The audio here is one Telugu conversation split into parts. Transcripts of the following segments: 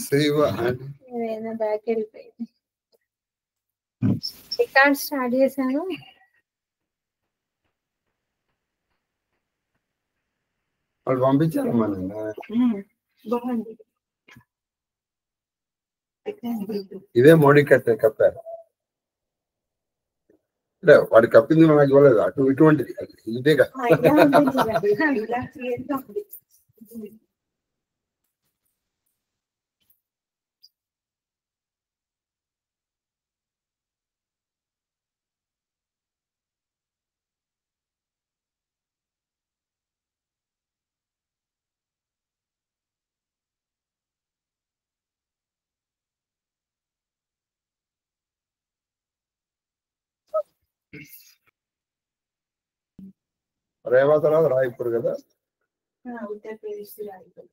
శివ బ్యాక్ వెళ్ళిపోయింది. రికార్డ్ స్టార్ట్ చేశాను. వాళ్ళు పంపించారు మన ఇదే మోడీ కప్పారు. వాడి కప్పింది నాకు ఇవ్వలేదు. అటు ఇటువంటిది ఇదే కదా. రేవా తర్వాత రాయపూర్ కదా. ఉత్తరప్రదేశ్ రాయపూర్.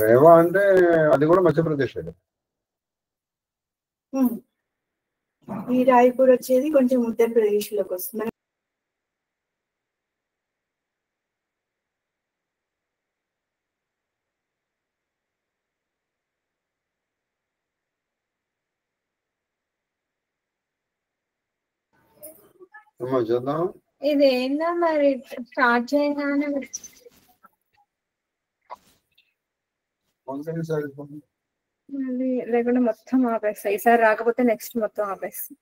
రేవా అంటే అది కూడా మధ్యప్రదేశ్. ఈ రాయపూర్ వచ్చేది కొంచెం ఉత్తరప్రదేశ్ లోకి వస్తుంది. చూద్దాం ఇది ఏందో మరి స్టార్ట్ చేయగానే మళ్ళీ లేకుండా మొత్తం ఆపేస్తా. ఈసారి రాకపోతే నెక్స్ట్ మొత్తం ఆపేస్తా.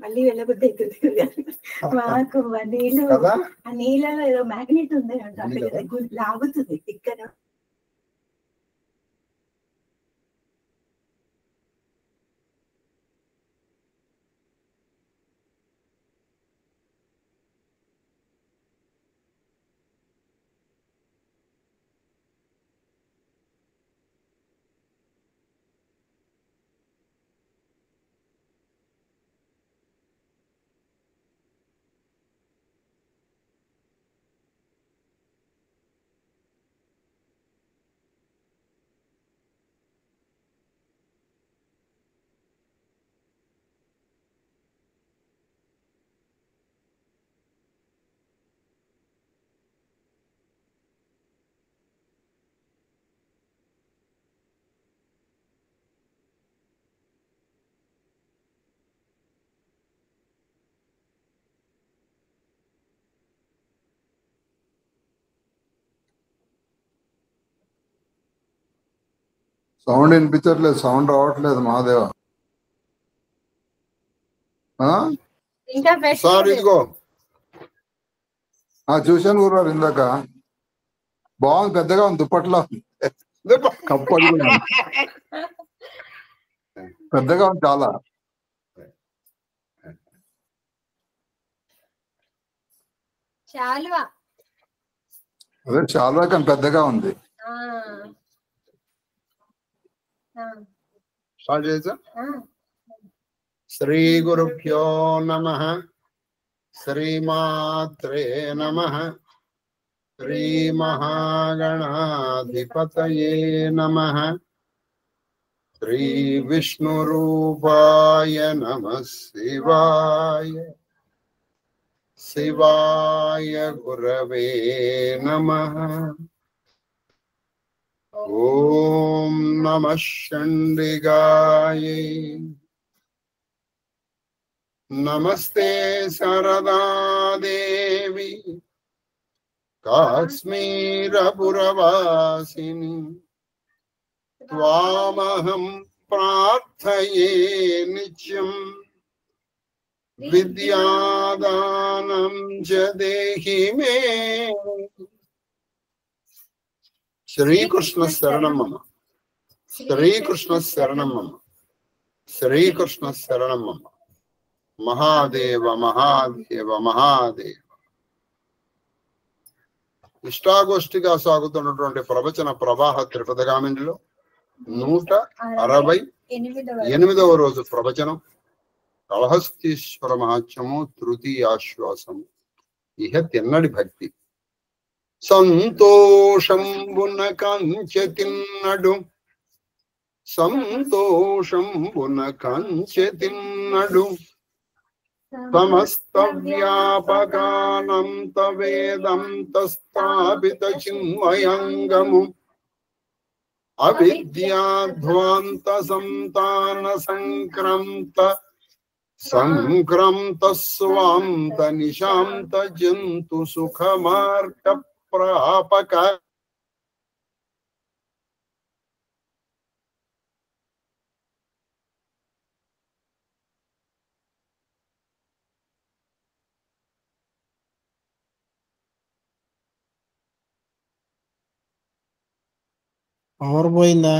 మళ్ళీ వెళ్ళబుద్ధి అవుతుంది మాకు. నీళ్ళు ఆ నీళ్ళలో ఏదో మ్యాగ్నెట్ ఉంది అంటే లాగుతుంది ఇక్కడ. సౌండ్ వినిపించట్లేదు. సౌండ్ రావట్లేదు మహాదేవ. సార్ ఇదిగో చూశాను గురువారు ఇందాక. బాగుంది, పెద్దగా ఉంది. దుప్పట్లో కప్పు పెద్దగా ఉంది చాలా. అదే చాలా కానీ పెద్దగా ఉంది. శ్రీ గురుభ్యో నమః. శ్రీమాత్రే నమః. శ్రీ మహాగణాధిపతయే నమః. శ్రీ విష్ణురూపాయ నమః. శివాయ శివాయ గురవే నమః. ఓం నమః చండికాయ. నమస్తే శారదా దేవి కాశ్మీరపురవాసిని. త్వామహం ప్రార్థయే నిత్యం. విద్యాదానం చ దేహి మే. శ్రీకృష్ణ శరణం మమ. శ్రీకృష్ణ శరణం మమ. శ్రీకృష్ణ శరణం మమ. మహాదేవ మహాదేవ మహాదేవ. ఇష్టాగోష్ఠిగా సాగుతున్నటువంటి ప్రవచన ప్రవాహ త్రిపదగామినిలో 168వ రోజు ప్రవచనం. కాళహస్తీశ్వర మహాత్మ్యము తృతీయాశ్వాసము. ఇహ తిన్నడి భక్తి. సంతోషంబున కంచె తిన్నడు, సంతోషంబున కంచె తిన్నడు, సమస్త వ్యాపకానంత వేదంత స్థాపిత చిన్మయాంగము, అవిద్యాధ్వాంత సంతాన సంక్రాంత సంక్రాంత స్వాంత నిశాంత జంతు సుఖ మార్గ ప్రాపక. పవర్ పోయిందా?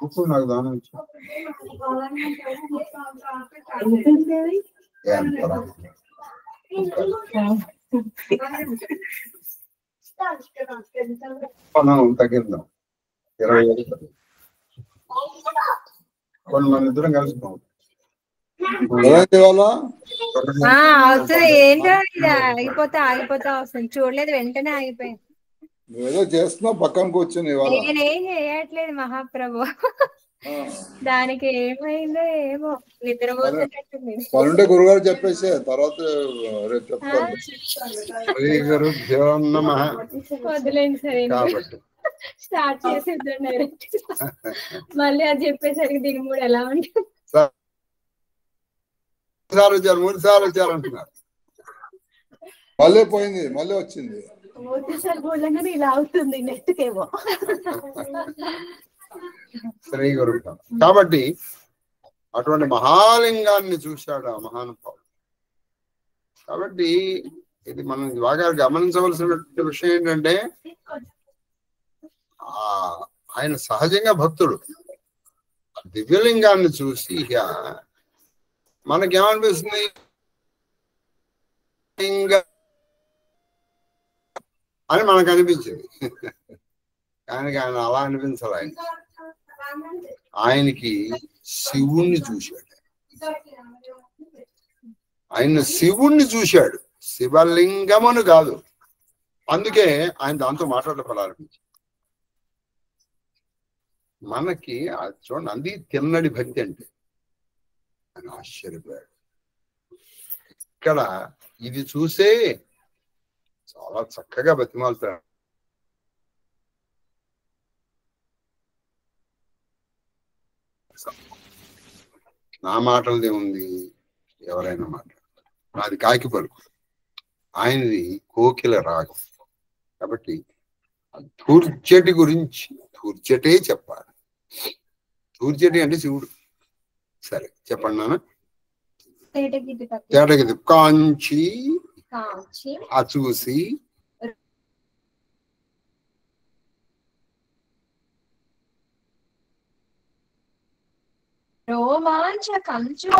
ఉప్పు నాకు దానం ఇచ్చు. తగ్గిద్దాం 20 కొన్ని మన ఇద్దరం కలుసుకోం. అవుతుంది. ఏంటో ఇది ఆగిపోతా వస్తుంది. చూడలేదు, వెంటనే ఆగిపోయింది. నువ్వేదో చేస్తున్నావు పక్కన కూర్చొని. నేనేం చేయట్లేదు మహాప్రభు. దానికి ఏమైందో ఏమో నిద్రపోతున్నట్టుంది. పనుంటే గురుగారు చెప్పేసే తర్వాత రేపు చెప్తాను. వదిలేండి సరే, స్టార్ట్ చేసేద్దాం డైరెక్ట్. మళ్ళీ అది చెప్పేసరికి దీని మూడు ఎలా ఉంటుంది. 3 సార్లు వచ్చారు అంటున్నారు. మళ్ళీ పోయింది, మళ్ళీ వచ్చింది. ఇలా అవుతుంది నెట్కేమో. శ్రీ గురు. కాబట్టి అటువంటి మహాలింగాన్ని చూశాడు ఆ మహానుభావుడు. కాబట్టి ఇది మనం బాగా గమనించవలసినటువంటి విషయం ఏంటంటే ఆయన సహజంగా భక్తుడు. దివ్యలింగాన్ని చూసి ఇక మనకేమనిపిస్తుంది, అని మనకు అనిపించింది. కానీ ఆయన అలా అనిపించాలి. ఆయనకి శివుణ్ణి చూశాడు. ఆయన శివుణ్ణి చూశాడు, శివలింగమును కాదు. అందుకే ఆయన దాంతో మాట్లాడపడాలనిపించింది. మనకి చూడండి, అంది తిన్నడి భక్తి అంటే అని ఆశ్చర్యపోయాడు. ఇక్కడ ఇది చూసే చాలా చక్కగా బతిమాలుతాడు. నా మాటలదే ఉంది, ఎవరైనా మాట్లాడతారు. నాది కాకి పలుకు, ఆయనది కోకిల రాగం. కాబట్టి తూర్చటి గురించి తూర్చటే చెప్పాలి. తూర్చటి అంటే శివుడు. సరే చెప్పండి నాన్న. తేటగిది కాంచి అచూసి రోమాంచ కంచు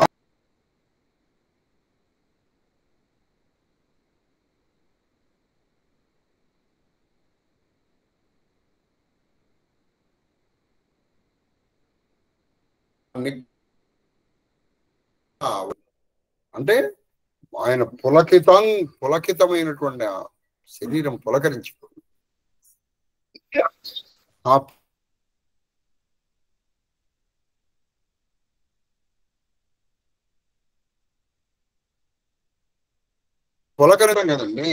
అంటే ఆయన పులకితమైనటువంటి శరీరం పులకరించిపోతుంది. పులకరితం కదండి,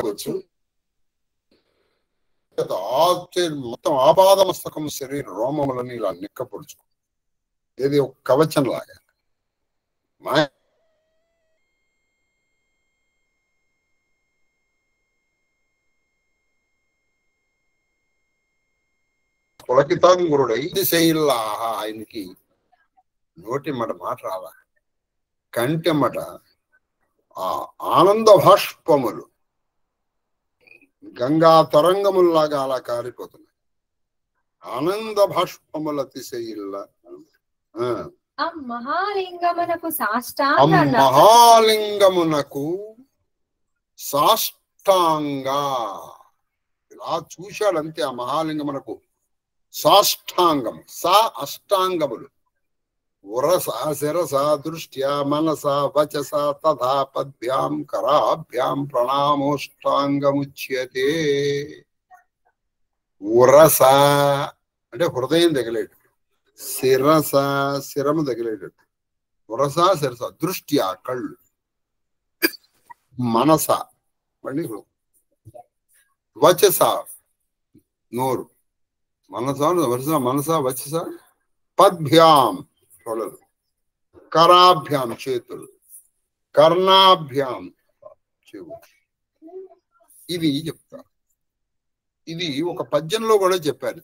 వచ్చు. మొత్తం ఆపాదమస్తకం శరీర రోమములని ఇలా నిక్కపొడుచు, ఏది ఒక కవచం లాగా. పులకితాంగురుడై దిశయిల్లా ఆయనకి నోటిమ్మట మాట రాలా, కంటెమ్మట ఆ ఆనంద భాష్పములు గంగా తరంగముల్లాగా అలా కారిపోతున్నాయి. ఆనంద భాష్పముల అతిశయిల్ల మహాలింగమునకు సాష్టాంగా ఇలా చూశాడంతే. ఆ మహాలింగమునకు సాష్టాంగం, సా అష్టాంగములు, ఉరస శిరస దృష్ట్యా మనస వచస తథా పద్భ్యాం కరాభ్యాం ప్రణామోష్టాంగముచ్యతే. ఉరస అంటే హృదయం తగిలేటట్టు, శిరస శిరము తగిలేటట్టు, ఉరస శిరస దృష్ట్యా కళ్ళు, మనస మళ్ళీ వచస నోరు, మనస వచస పద్భ్యాం తొడలు, కరాభ్యాం చేతులు, కర్ణాభ్యాం చెవులు. ఇది చెప్తారు. ఇది ఒక పద్యంలో కూడా చెప్పారు.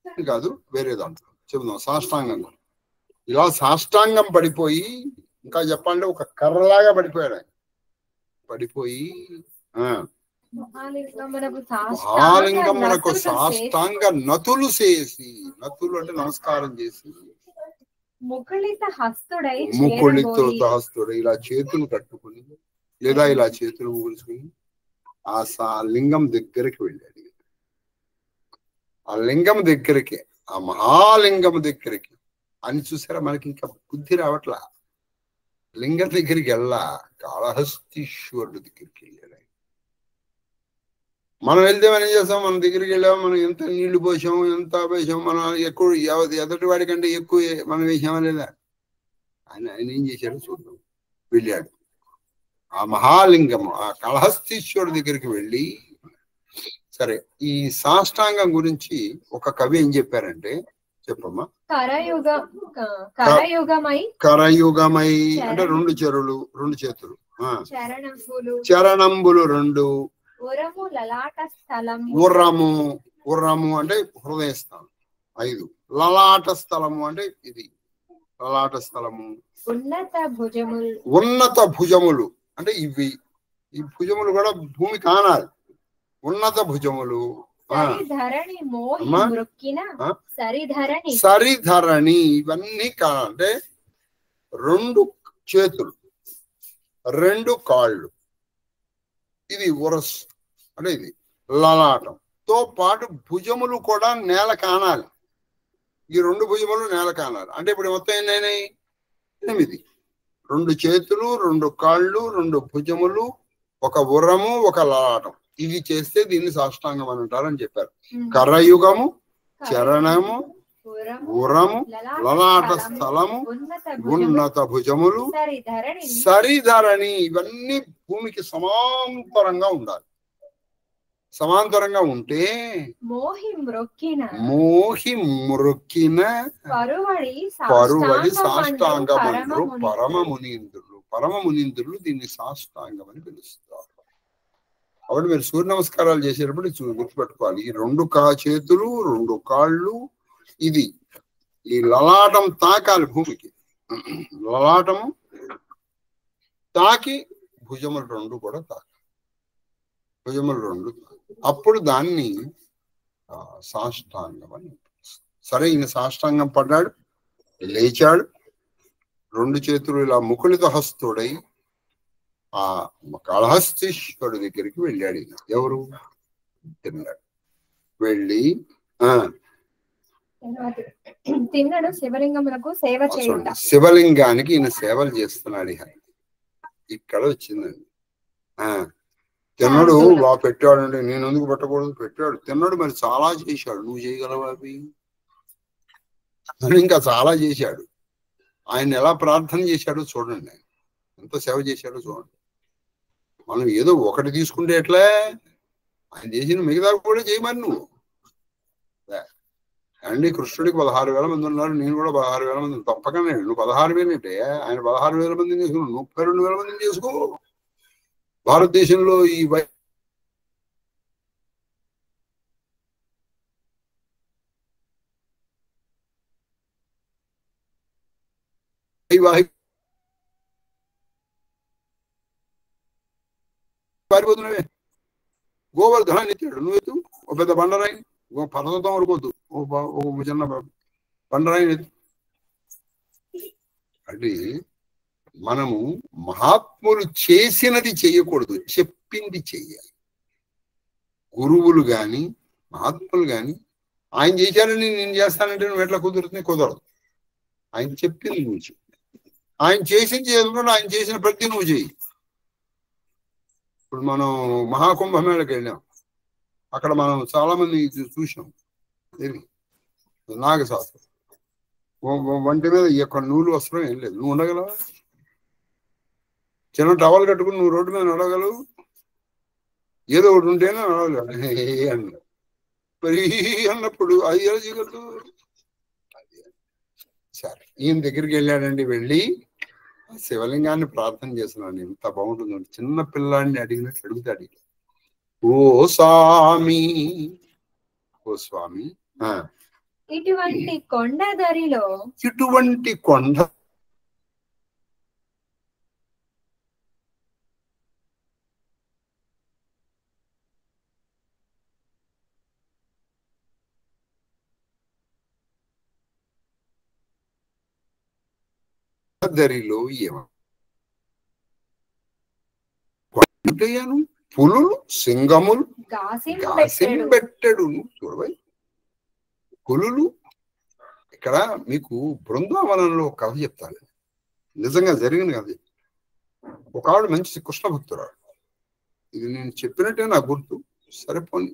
ఇది కాదు, వేరే దాంట్లో చెబుదాం. సాష్టాంగం ఇలా సాష్టాంగం పడిపోయి, ఇంకా చెప్పాలంటే ఒక కర్రలాగా పడిపోయాడు ఆయన. పడిపోయి మహాలింగమునకు సాష్టాంగ నతులు చేసి, నతులు అంటే నమస్కారం చేసి, ముకుళిత హస్తుడై ఇలా చేతులు కట్టుకుని లేదా ఇలా చేతులు ఊల్చుకుని ఆ లింగం దగ్గరికి వెళ్ళాడు. ఆ లింగం దగ్గరికి, ఆ మహాలింగం దగ్గరికి అని చూసారా, మనకి ఇంకా బుద్ధి రావట్లా. లింగం దగ్గరికి వెళ్ళా, కాళహస్తీశ్వరుడు దగ్గరికి వెళ్ళాడు. మనం వెళ్తే మనం ఏం చేస్తాం, మన దగ్గరికి వెళ్ళాము, మనం ఎంత నీళ్లు పోసాము, ఎంత పోసాము, మనం ఎక్కువ ఎదుటి వాడి కంటే ఎక్కువ మనం వేసామా లేదా, ఆయన ఏం చేశాడు చూద్దాం. వెళ్ళాడు ఆ మహాలింగము, ఆ కాళహస్తీశ్వరుడి దగ్గరికి వెళ్ళి, సరే ఈ సాష్టాంగం గురించి ఒక కవి ఏం చెప్పారంటే, చెప్పమ్మా. కరయుగమై అంటే రెండు చేతులు, చరణంబులు రెండు, ఉర్రము అంటే హృదయ స్థలం 5, లలాట స్థలము అంటే ఇది లలాట స్థలము, ఉన్నత భుజములు అంటే ఇవి, ఈ భుజములు కూడా భూమి కానాలి, ఉన్నత భుజములు, సరిధరణి ఇవన్నీ కానంటే 2 చేతులు 2 కాళ్ళు, ఇది ఉరస్ అంటే ఇది లలాటంతో పాటు భుజములు కూడా నేల కానాలి. ఈ 2 భుజములు నేల కానాలి. అంటే ఇప్పుడు మొత్తం ఎన్నైనాయి? 8. 2 చేతులు, 2 కాళ్ళు, 2 భుజములు, ఒక ఉరము, ఒక లలాటం. ఇది చేస్తే దీన్ని సాష్టాంగం అని అంటారని చెప్పారు. కరయుగము, చరణము, ఉరము, లలాట స్థలము, ఉన్నత భుజములు, సరిధరణి ఇవన్నీ భూమికి సమాంతరంగా ఉండాలి. సమాంతరంగా ఉంటే మోహి మ్రొక్కిన పరువడి సాష్టాంగమంటారు పరమమునీంద్రులు దీన్ని సాష్టాంగం అని పిలుస్తారు. కాబట్టి మీరు సూర్య నమస్కారాలు చేసేటప్పుడు గుర్తుపెట్టుకోవాలి, ఈ 2 చేతులు, 2 కాళ్ళు, ఇది ఈ లలాటం తాకాలి భూమికి, లలాటము తాకి భుజములు 2 కూడా తాకాలి, భుజములు 2 అప్పుడు దాన్ని సాష్టాంగం అని. సరే ఈయన సాష్టాంగం పడ్డాడు, లేచాడు, 2 చేతులు ఇలా ముకుళిత హస్తుడై ఆ కాళహస్తీశ్వరుడి దగ్గరికి వెళ్ళాడు. ఈయన ఎవరు? తిన్నాడు. వెళ్ళి శివలింగానికి ఈయన సేవలు చేస్తున్నాడు. ఇక్కడ వచ్చిందండి. తిన్నడు పెట్టాడు అంటే నేను ఎందుకు పెట్టకూడదు, పెట్టాడు, తిన్నాడు, మరి చాలా చేశాడు. నువ్వు చేయగలవా అవి? ఇంకా చాలా చేశాడు. ఆయన ఎలా ప్రార్థన చేశాడో చూడండి, ఆయన ఎంత సేవ చేశాడో చూడండి. మనం ఏదో ఒకటి తీసుకుంటే ఎట్లా, ఆయన చేసిన మిగతా కూడా చేయమని నువ్వు అండి. కృష్ణుడికి 16,000 మంది ఉన్నారు, నేను కూడా 16,000 మంది, తప్పకనే. నువ్వు 16,000 అంటే ఆయన 16,000 మందిని చేసుకున్నావు, 32,000 మందిని చేసుకో. భారతదేశంలో ఈ పారిపోతున్నావే, గోవర్ధనాన్ని ఎత్తాడు, నువ్వు ఎత్తు. ఒక పెద్ద బండరాయి, పర్వతం వరకు వద్దు, ఒక చిన్న బండరాయిని ఎత్తు. అంటే మనము మహాత్ములు చేసినది చేయకూడదు, చెప్పింది చెయ్యాలి. గురువులు గాని మహాత్ములు గాని ఆయన చేశారని నేను చేస్తానంటే నువ్వు ఎట్లా కుదురుతుంది? కుదరదు. ఆయన చెప్పింది నువ్వు చెయ్యి, ఆయన చేసింది చేసుకుంటే ఆయన చేసిన ప్రతి నువ్వు చెయ్యి. ఇప్పుడు మనం మహాకుంభమేళకి వెళ్ళాం, అక్కడ మనం చాలా మంది చూసాం. నాగశాస్త్రం వంటి మీద ఎక్కడ నూలు వస్త్రం ఏం లేదు, నువ్వు ఉండగలవా? చిన్న టవల్ కట్టుకుని నువ్వు రోడ్డు మీద నడవగలవు? ఏదో ఒకటి ఉంటేనే నడవగలవు. అన్న మరి అన్నప్పుడు అది ఎలా చేయగలదు? సరే ఈయన దగ్గరికి వెళ్ళాడండి. వెళ్ళి శివలింగాన్ని ప్రార్థన చేస్తున్నాను. ఎంత బాగుంటుందో, చిన్న పిల్లాడిని అడిగినట్టు అడుగుతాడు. ఓ స్వామి, ఓ స్వామి, ఇటువంటి కొండదరిలో, ఇటువంటి కొండ దరిలో ఏమయ్యాను పులులు సింగములు గాసింబెట్టడు. చూడబోయ్ పులులు. ఇక్కడ మీకు బృందావనంలో ఒక కథ చెప్తాను, నిజంగా జరిగిన కథ. ఒక ఆవిడ మంచి కృష్ణ భక్తురాడు. ఇది నేను చెప్పినట్టే నాకు గుర్తు, సరిపోని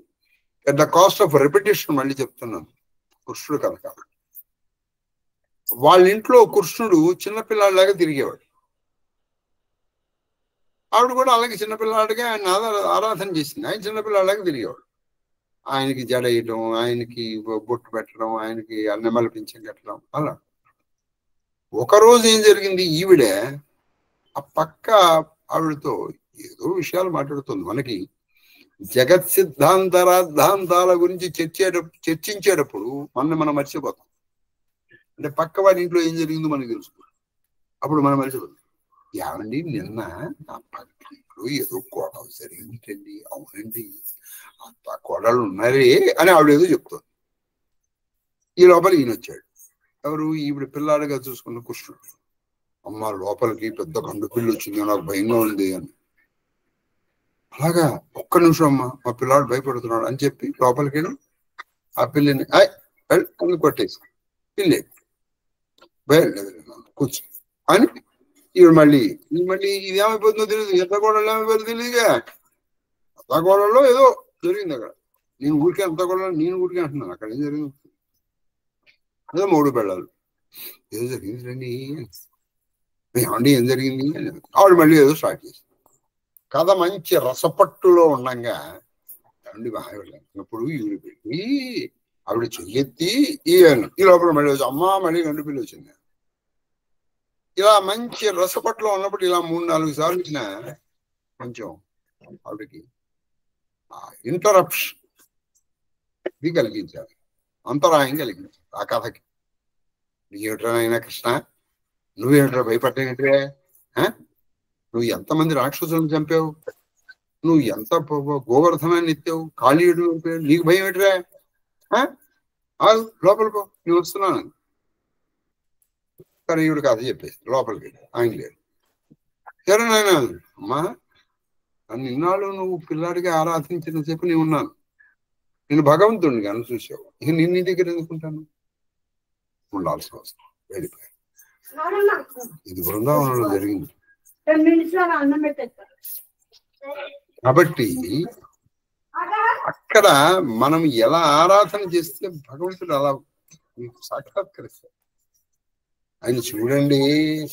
at the cost of repetition మళ్ళీ చెప్తున్నాను. కృష్ణుడు కథ కాబట్టి వాళ్ళ ఇంట్లో కృష్ణుడు చిన్నపిల్లాడిలాగా తిరిగేవాడు. ఆవిడ కూడా అలాగే చిన్నపిల్లాడిగా ఆయన ఆరాధన చేసింది. ఆయన చిన్నపిల్లాడిలాగా తిరిగేవాడు. ఆయనకి జడ వేయటం, ఆయనకి బొట్టు పెట్టడం, ఆయనకి నెమల పింఛం కట్టడం అలా. ఒకరోజు ఏం జరిగింది, ఈవిడే ఆ పక్క ఆవిడతో ఏదో విషయాలు మాట్లాడుతుంది. మనకి జగత్ సిద్ధాంతాల గురించి చర్చించేటప్పుడు మనం మర్చిపోతాం. అంటే పక్క వాడి ఇంట్లో ఏం జరిగిందో మనకు తెలుసుకోవాలి. అప్పుడు మనం మర్చిపోతాం. ఏమండి నిన్న నా పక్క ఇంట్లో ఏదో కోడలు జరిగిందండి. అవునండి, అంత కోడలు ఉన్నారే అని ఆవిడ ఏదో చెప్తుంది. ఈ లోపల ఈయన వచ్చాడు. ఎవరు? ఈవిడ పిల్లాడిగా చూసుకున్న కృష్ణుడు. అమ్మ లోపలికి పెద్ద గండు పిల్లి వచ్చింది, నాకు భయంగా ఉంది అని. అలాగా ఒక్క నిమిషం అమ్మ, మా పిల్లాడు భయపడుతున్నాడు అని చెప్పి లోపలికి వెళ్ళి ఆ పిల్లిని కొట్టేసి పిల్లి కూర్చో అని ఈవిడ మళ్ళీ ఇది ఏమైపోతుందో తెలియదు. ఎంత గోడలో ఏమైపోతుందో తెలియదుగా. అంత గోడలో ఏదో జరిగింది అక్కడ. నేను ఊరికే అంటున్నాను. అక్కడ ఏం జరిగింది? అదే 3 పెళ్ళాలు. ఏదో జరిగింది రండి ఏమండి, ఏం జరిగింది అని ఆవిడ మళ్ళీ ఏదో స్టార్ట్ చేసింది. కథ మంచి రసపట్టులో ఉండగా ఏమండి బాగా వెళ్ళినప్పుడు ఈవిడ పెట్టి ఆవిడ చెయ్యెత్తి ఈ లోపల మళ్ళీ వచ్చి అమ్మ మళ్ళీ గండు పిల్లి వచ్చింది. ఇలా మంచి రసపట్లో ఉన్నప్పుడు ఇలా 3-4 సార్లు ఇచ్చిన కొంచెం ఆవిడకి ఇంటరప్షన్ ఇది కలిగించాలి, అంతరాయం కలిగించాలి ఆ కథకి. నీకేమిట్రా కృష్ణ, నువ్వేమిట్రా భయపడ్డానిట్రే? నువ్వు ఎంతమంది రాక్షసులను చంపావు, నువ్వు ఎంత గోవర్ధనాన్ని ఎత్తావు, కాళీయుడు నీకు భయం ఏంట్రా? లోపలికో నేను వస్తున్నాను. కానీ ఈవిడ కథ చెప్పేసి లోపలికి ఆయన లేడు. సరే నాయన అమ్మా, నన్ను ఇన్నాళ్ళు నువ్వు పిల్లాడిగా ఆరాధించిన చెప్పి నేను ఉన్నాను, నేను భగవంతుడిని కానీ చూసావు, ఇక నిన్ను దగ్గర ఎందుకుంటాను? ఉండాల్సిన అవసరం వెళ్ళిపోయాను. ఇది బృందావనంలో జరిగింది. కాబట్టి అక్కడ మనం ఎలా ఆరాధన చేస్తే భగవంతుడు అలా మీకు సాక్షాత్కరిస్తాడు. ఆయన చూడండి,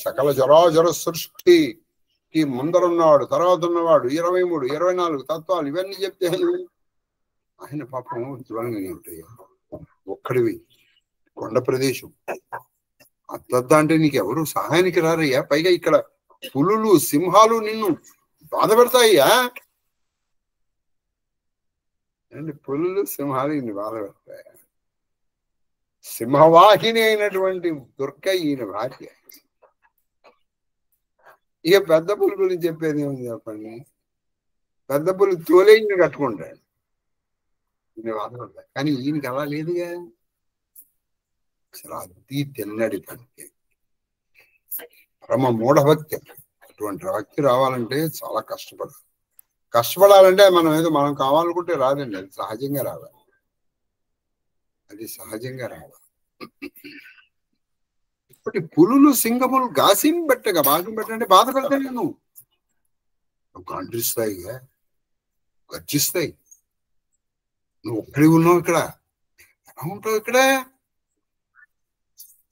సకల జరాజర సృష్టికి ముందరున్నవాడు, తర్వాత ఉన్నవాడు, 23, 24 తత్వాలు ఇవన్నీ చెప్తే ఆయన పాపం దూరంగా ఉంటాయి. ఒక్కడివి కొండ ప్రదేశం అద్ద అంటే నీకు ఎవరు సహాయానికి రారయ్యా. పైగా ఇక్కడ పులులు సింహాలు నిన్ను బాధ పెడతాయ్యా. పులులు సింహాలు ఇన్ని బాధ పెడతాయా? సింహవాహిని అయినటువంటి దుర్గ ఈయన భార్య. ఇక పెద్ద పులి గురించి చెప్పేది ఏముంది చెప్పండి. పెద్ద పులి తోలేని కట్టుకుంటాడు, ఈయన బాధపడతాయి. కానీ ఈయనకి అలా లేదుగా. అసలు అతి తిన్నడి భక్తి, పరమ మూఢభక్తి. అటువంటి భక్తి రావాలంటే చాలా కష్టపడాలంటే మనం కావాలనుకుంటే రాదండి, అది సహజంగా రావాలి. ఇప్పటి పులులు సింగములు గాసింబెట్టగా, బాధపెట్టంటే బాధ పెడతాయి, నువ్వు గంటిస్తాయిగా, గర్జిస్తాయి. నువ్వు ఒక్కడి ఉన్నావు ఇక్కడ, ఎలా ఉంటావు ఇక్కడ?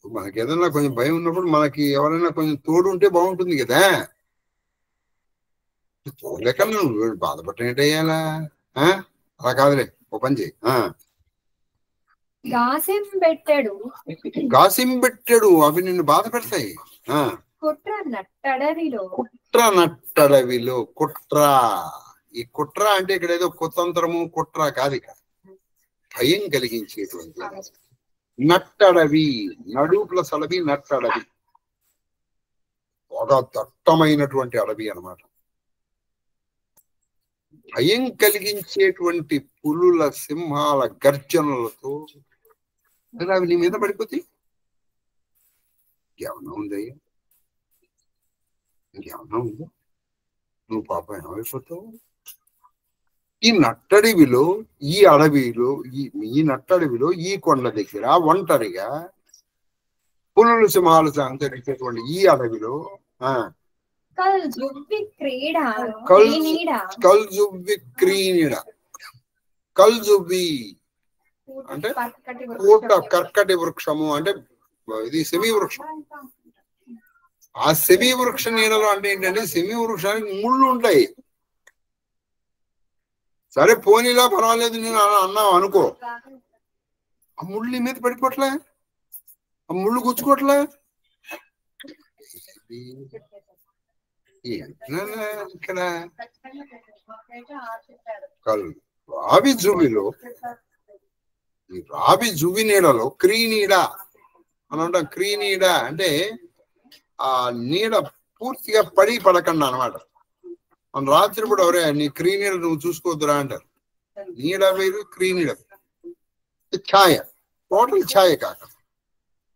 మనకి ఏదైనా కొంచెం భయం ఉన్నప్పుడు మనకి ఎవరైనా కొంచెం తోడు ఉంటే బాగుంటుంది కదా. తోడలేక నువ్వు బాధపడటేయాలా? అలా కాదులే, ఓ పని చేయి. గాసింబెట్టాడు అవి నిన్ను బాధ పెడతాయి. కుట్ర నట్టడవిలో కుట్ర. ఈ కుట్ర అంటే ఇక్కడ ఏదో కుతంత్రము కుట్ర కాదు, ఇక్కడ భయం కలిగించేటువంటి నట్టడవి. నడు ప్లస్ అడవి, నట్టడవి. బాగా దట్టమైనటువంటి అడవి అన్నమాట. భయం కలిగించేటువంటి పులుల సింహాల గర్జనలతో అవి నీ మీద పడిపోతాయి. ఏమన్నా ఉందయ్యా? ఇంకేమన్నా ఉందా? నువ్వు పాపం ఏమైపోతావు? ఈ నట్టడవిలో, ఈ అడవిలో, ఈ నట్టడవిలో, ఈ కొండ దగ్గర ఒంటరిగా పులులు సింహాలు సంచరించేటువంటి ఈ అడవిలో కల్జువ్వి క్రీనిడ. కల్జువ్వి అంటే కర్కటి వృక్షము, అంటే ఇది సెమీ వృక్షం. ఆ సెమీ వృక్ష నీడలో అంటే ఏంటంటే సెమీ వృక్షానికి ముళ్ళు ఉంటాయి. సరే పోనీలా పర్వాలేదు నేను అన్నావు అనుకో, ఆ ముళ్ళు మీద పడిపోట్లే, ఆ ముళ్ళు గుచ్చుకోవట్లే. ఇక్కడ రావి జువిలో, ఈ రావి జువి నీడలో క్రీనీడ అని అంటాం. క్రీనీడ అంటే ఆ నీడ పూర్తిగా పడకుండా అనమాట. మన రాత్రి కూడా ఎవరే నీ క్రీనీడ నువ్వు చూసుకోవద్దురా అంటారు. నీడ వేరు, క్రీనీడ ఛాయ, టోటల్ ఛాయ కాక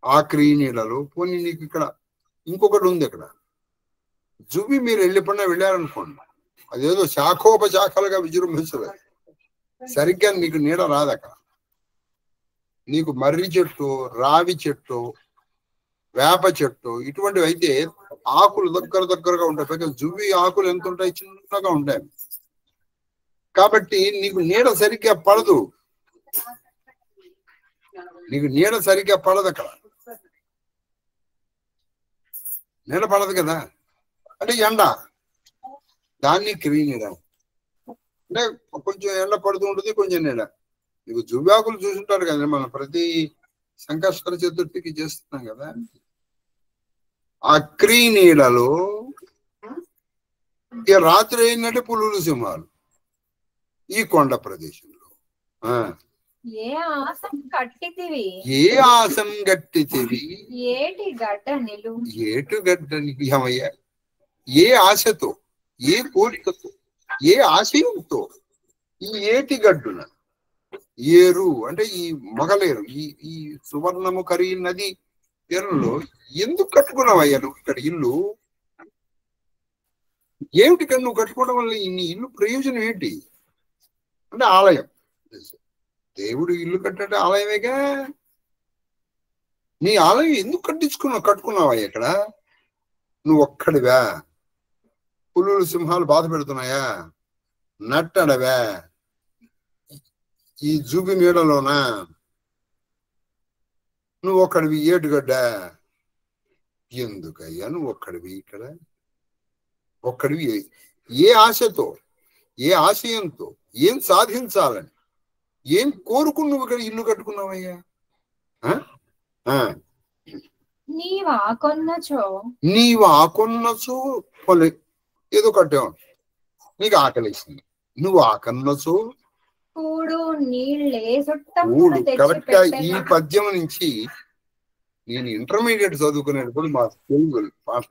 ఆ క్రీనీడలో పోనీ నీకు ఇక్కడ ఇంకొకటి ఉంది. ఇక్కడ జువి మీరు వెళ్ళారనుకోండి, అదేదో శాఖోపశాఖలుగా విజృంభిస్తుంది. సరిగ్గా నీకు నీడ రాదు అక్కడ. నీకు మర్రి చెట్టు, రావి చెట్టు, వేప చెట్టు ఇటువంటివి అయితే ఆకులు దగ్గరగా ఉంటాయి. పైగా జువి ఆకులు ఎంత ఉంటాయి? చిన్నగా ఉంటాయి. కాబట్టి నీకు నీడ సరిగ్గా పడదు. నీకు నీడ సరిగ్గా పడదు అక్కడ. నీడ పడదు కదా, అంటే ఎండ, దాన్ని క్రీనీడ అంటే కొంచెం ఎండ పడుతూ ఉంటుంది, కొంచెం నీడ. నీకు జువ్వాకులు చూసుంటారు కదా, మనం ప్రతి సంకష్ట చతుర్థికి చేస్తున్నాం కదా. ఆ క్రీనీడలో ఇక రాత్రి ఏంటంటే పులులు సింహాలు ఈ కొండ ప్రదేశంలో. ఏ ఆసం కట్టితివి ఏటు గడ్డ ఏమయ్యా? ఏ ఆశతో, ఏ కోరికతో, ఏ ఆశయంతో ఈ ఏటి గడ్డున, ఏరు అంటే ఈ మొగలేరు, ఈ సువర్ణము కరీ నది తీరంలో ఎందుకు కట్టుకున్నావయ్యా నువ్వు ఇక్కడ ఇల్లు? ఏమిటి కానీ నువ్వు కట్టుకోవడం వల్ల నీ ఇల్లు ప్రయోజనం ఏంటి? అంటే ఆలయం. దేవుడు ఇల్లు కట్టే ఆలయమేగా. నీ ఆలయం ఎందుకు కట్టుకున్నావా ఇక్కడ? నువ్వు ఒక్కడివా? పులులు సింహాలు బాధ పెడుతున్నాయా? నట్టడవా? ఈ జూబి నీడలోనా? నువ్వు ఒక్కడివి ఏటుగడ్డ. ఎందుకయ్యా నువ్వు ఒక్కడివి ఇక్కడ? ఒక్కడివి ఏ ఆశతో, ఏ ఆశయంతో, ఏం సాధించాలని, ఏం కోరుకుని నువ్వు ఇక్కడ ఇల్లు కట్టుకున్నావయ్యా? నీవు ఆకొన్నచో పొలి ఏదో కట్టావు, నీకు ఆకలిస్తుంది. నువ్వు ఆకన్నచో కూడు. కరెక్ట్ గా ఈ పద్యం నుంచి నేను ఇంటర్మీడియట్ చదువుకునేటప్పుడు మా తెలుగు పాట,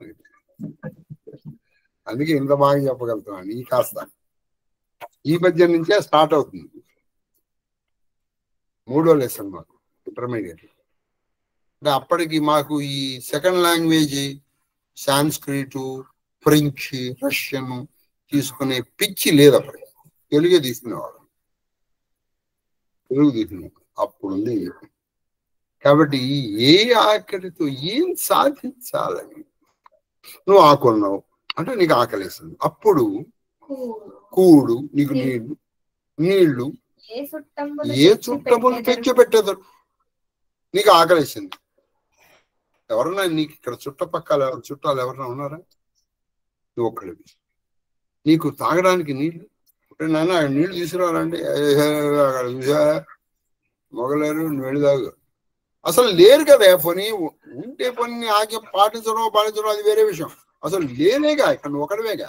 అందుకే ఇంత బాగా చెప్పగలుగుతున్నాను. ఈ కాస్త ఈ పద్యం నుంచే స్టార్ట్ అవుతుంది. 3వ లెసన్ మాకు ఇంటర్మీడియట్. అంటే అప్పటికి మాకు ఈ second language Sanskrit, French, Russian తీసుకునే పిచ్చి లేదు. అప్పటికి తెలుగే తీసుకునేవాడు. తెలుగు తీసుకునే అప్పుడుంది. కాబట్టి ఏ ఆకలితో ఏం సాధించాలని నువ్వు ఆకున్నావు అంటే నీకు ఆకలిస్తుంది. అప్పుడు కూడు, నీకు నీళ్లు ఏ చుట్టములు తెచ్చిపెట్టేది. నీకు ఆకలిస్తుంది. ఎవరన్నా నీకు ఇక్కడ చుట్టపక్కల చుట్టాలు ఎవరన్నా ఉన్నారా? నువ్వు ఒక్కడివి. నీకు తాగడానికి నీళ్లు నాన్న నీళ్లు తీసుకురావాలంటే చూసా మొగలేరు నీళ్ళు తాగు అసలు లేరు కదా. పని ఉంటే పని ఆగి పాటించడం అది వేరే విషయం. అసలు లేనేగా ఇక్కడ నువ్వు ఒకటివేగా.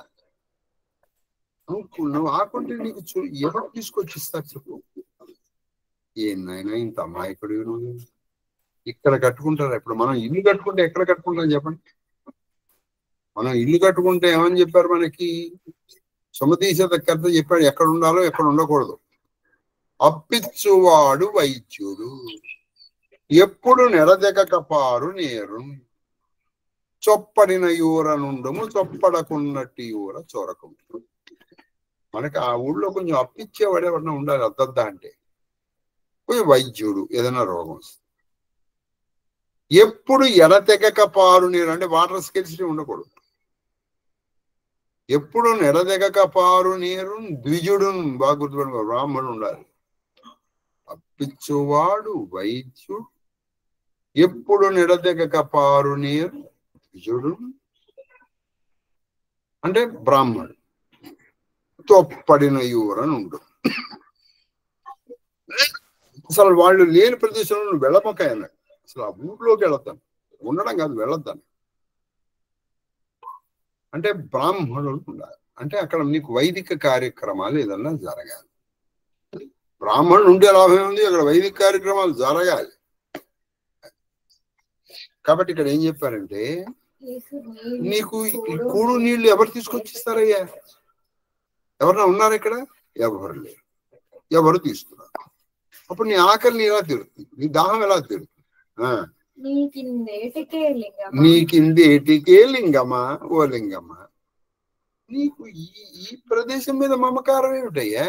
నువ్వు ఆకుంటే నీకు ఎవరు తీసుకొచ్చి ఇస్తారు చెప్పు? ఏందైనా ఇంత అమాయకుడు నువ్వు. ఇక్కడ కట్టుకుంటారా? ఇప్పుడు మనం ఇల్లు కట్టుకుంటే ఎక్కడ కట్టుకుంటాం చెప్పండి? మనం ఇల్లు కట్టుకుంటే ఏమని చెప్పారు మనకి? సుమతీశత కర్త చెప్పాడు ఎక్కడ ఉండాలో ఎక్కడ ఉండకూడదు. అప్పిచ్చువాడు వైద్యుడు, ఎప్పుడు నెరదెగక పారు నేరు. చొప్పడిన యూర నుండము చొప్పడకున్నట్టు యూర చొరకు. మనకి ఆ ఊళ్ళో కొంచెం అప్పిచ్చేవాడు ఎవరన్నా ఉండాలి. అద్దద్దా అంటే కొంచెం వైద్యుడు ఏదైనా రోగం వస్తుంది. ఎప్పుడు ఎడతెగక పారు నీరు అంటే వాటర్ స్కెల్సిటీ ఉండకూడదు. ఎప్పుడు నెడదెగక పారు నీరు ద్విజుడు బాగా గుర్తుపెట్టుకో, బ్రాహ్మణుడు ఉండాలి. అప్పిచ్చువాడు వైద్యుడు ఎప్పుడు నెడదెగక పారు నీరు ద్విజుడు అంటే బ్రాహ్మణుడు. తొప్పడిన యూరని ఉండు. అసలు వాళ్ళు లేని ప్రదేశంలో నువ్వు వెళ్ళమకాయ అన్నాడు. అసలు ఆ ఊర్లోకి వెళతాను, ఉండడం కాదు వెళ్ళొద్దాను అంటే బ్రాహ్మణులు ఉండాలి. అంటే అక్కడ నీకు వైదిక కార్యక్రమాలు ఏదన్నా జరగాలి. బ్రాహ్మణుడు ఉండే లాభం ఉంది, అక్కడ వైదిక కార్యక్రమాలు జరగాలి. కాబట్టి ఇక్కడ ఏం చెప్పారంటే నీకు ఈ కూడు నీళ్లు ఎవరు తీసుకొచ్చిస్తారయ్యా? ఎవరన్నా ఉన్నారు ఇక్కడ? ఎవరు లేరు. ఎవరు తీసుకున్నారు? అప్పుడు నీ ఆకలిని ఎలా తీరుతుంది? నీ దాహం ఎలా తీరుతుంది? నీకిందేటికే లింగమా ఓ లింగమా. నీకు ఈ ప్రదేశం మీద మమకారం ఏమిటయ్యా?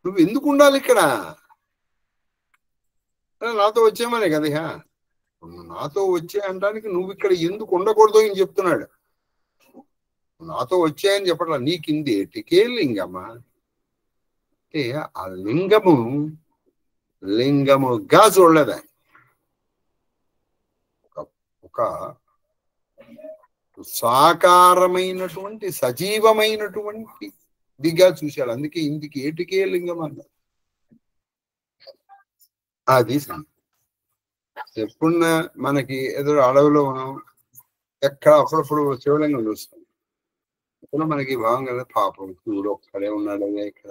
నువ్వు ఎందుకు ఉండాలి ఇక్కడ? నాతో వచ్చేమనే కదా. నాతో వచ్చే అనడానికి నువ్వు ఇక్కడ ఎందుకు ఉండకూడదు అని చెప్తున్నాడు. నాతో వచ్చాయని చెప్పట్లా. నీకిందేటికే లింగమా అంటే ఆ లింగముగా చూడలేదా? ఒక సాకారమైనటువంటి సజీవమైనటువంటి దిగా చూశాడు. అందుకే ఇందుకు ఏటికే లింగం అన్నారు. అది ఎప్పుడున్నా మనకి ఎదురు అడవిలో మనం ఎక్కడ అప్పుడప్పుడు శివలింగం చూస్తాం. ఇప్పుడు మనకి భావం కదా, పాపం చూడు ఒక్కడే ఉన్నాడు ఇక్కడ,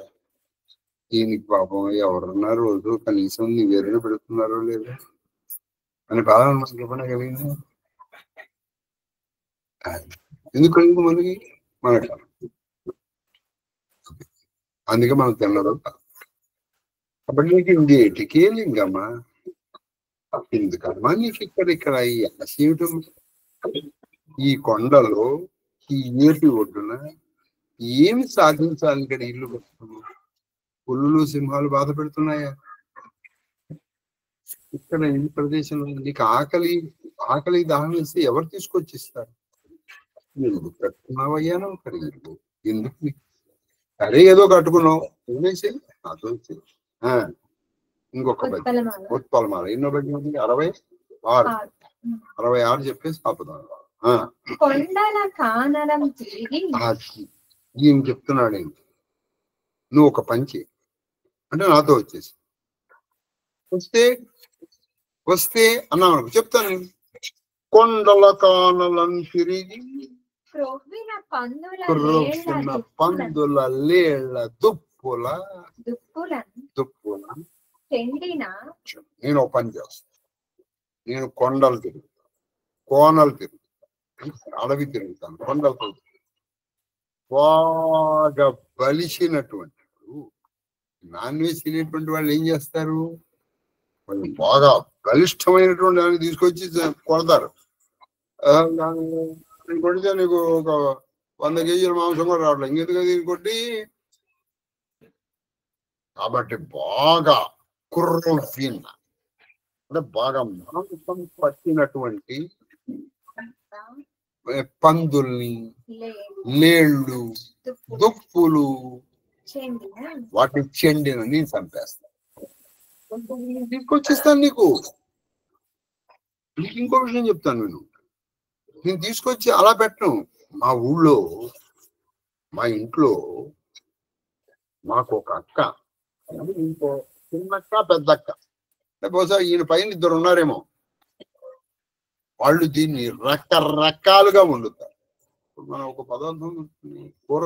ఈయనకి పాపం ఎవరున్నారు రోజు కనీసం నీ వేరుని పెడుతున్నారో లేదో అని భావన మనకి ఎప్పుడైనా కలిగింది. ఎందుకు కలిగింది మనకి? మనకు అందుకే మనకు తిన్నదో కాబట్టి నీకు ఇంకేటికే లింగమ్మా, ఎందుకమ్మా నీకు ఇక్కడ ఈ ఆశీవటం? ఈ కొండలో ఈ ఏటి ఒడ్డున ఏమి సాధించాలి? ఇక్కడ ఇల్లు కట్టుకున్నావు, పులులు సింహాలు బాధ పెడుతున్నాయా? ఇక్కడ ఈ ప్రదేశంలో నీకు ఆకలి దాహం వేస్తే ఎవరు తీసుకొచ్చిస్తారు? ఎందుకు కట్టుకున్నావయ్యాను అక్కడ ఇల్లు? ఎందుకు? సరే ఏదో కట్టుకున్నావు, ఏమేసి నాతో ఇంకొక ఉత్పలమాల ఎన్నో బట్టి 66 చెప్పేసి ఆపుదాం. ఈయన చెప్తున్నాడు ఏంటి? నువ్వు ఒక పంచి అంటే నాతో వస్తే అన్నావు అనుకో, చెప్తాను. కొండల కానలను తిరిగి పందుల లేళ్ల దుప్పుల నేను ఒక పని చేస్తాను. నేను కొండలు తిరుగుతాను, కోనలు తిరుగుతాను, అడవి తిరుగుతాను, కొండలు తిరుగుతాను. బాగా బలిసినటువంటి నాన్ వెజ్ తినేటువంటి వాళ్ళు ఏం చేస్తారు? వాళ్ళు బాగా బలిష్టమైనటువంటి దాన్ని తీసుకొచ్చి కొడతారు. కొడితే నీకు ఒక 100 కేజీల మాంసం కూడా రావట్లేదు. ఇంకెందుకు దీన్ని కొట్టి? కాబట్టి బాగా కుర్రవిన్న అంటే బాగా మాంసం పట్టినటువంటి పందుల్ని, లేళ్ళు, దుప్పులు, వాటిని చెండిన నేను చంపేస్తాను, తీసుకొచ్చిస్తాను. నీకు ఇంకో విషయం చెప్తాను. నేను తీసుకొచ్చి అలా పెట్టను. మా ఊళ్ళో మా ఇంట్లో మాకు ఒక అక్క, ఇంకో చిన్నక్క పెద్దక్క, బహుశా ఈయన పైన 2 ఉన్నారేమో. వాళ్ళు దీన్ని రకరకాలుగా వండుతారు. మనం ఒక పదార్థం కూర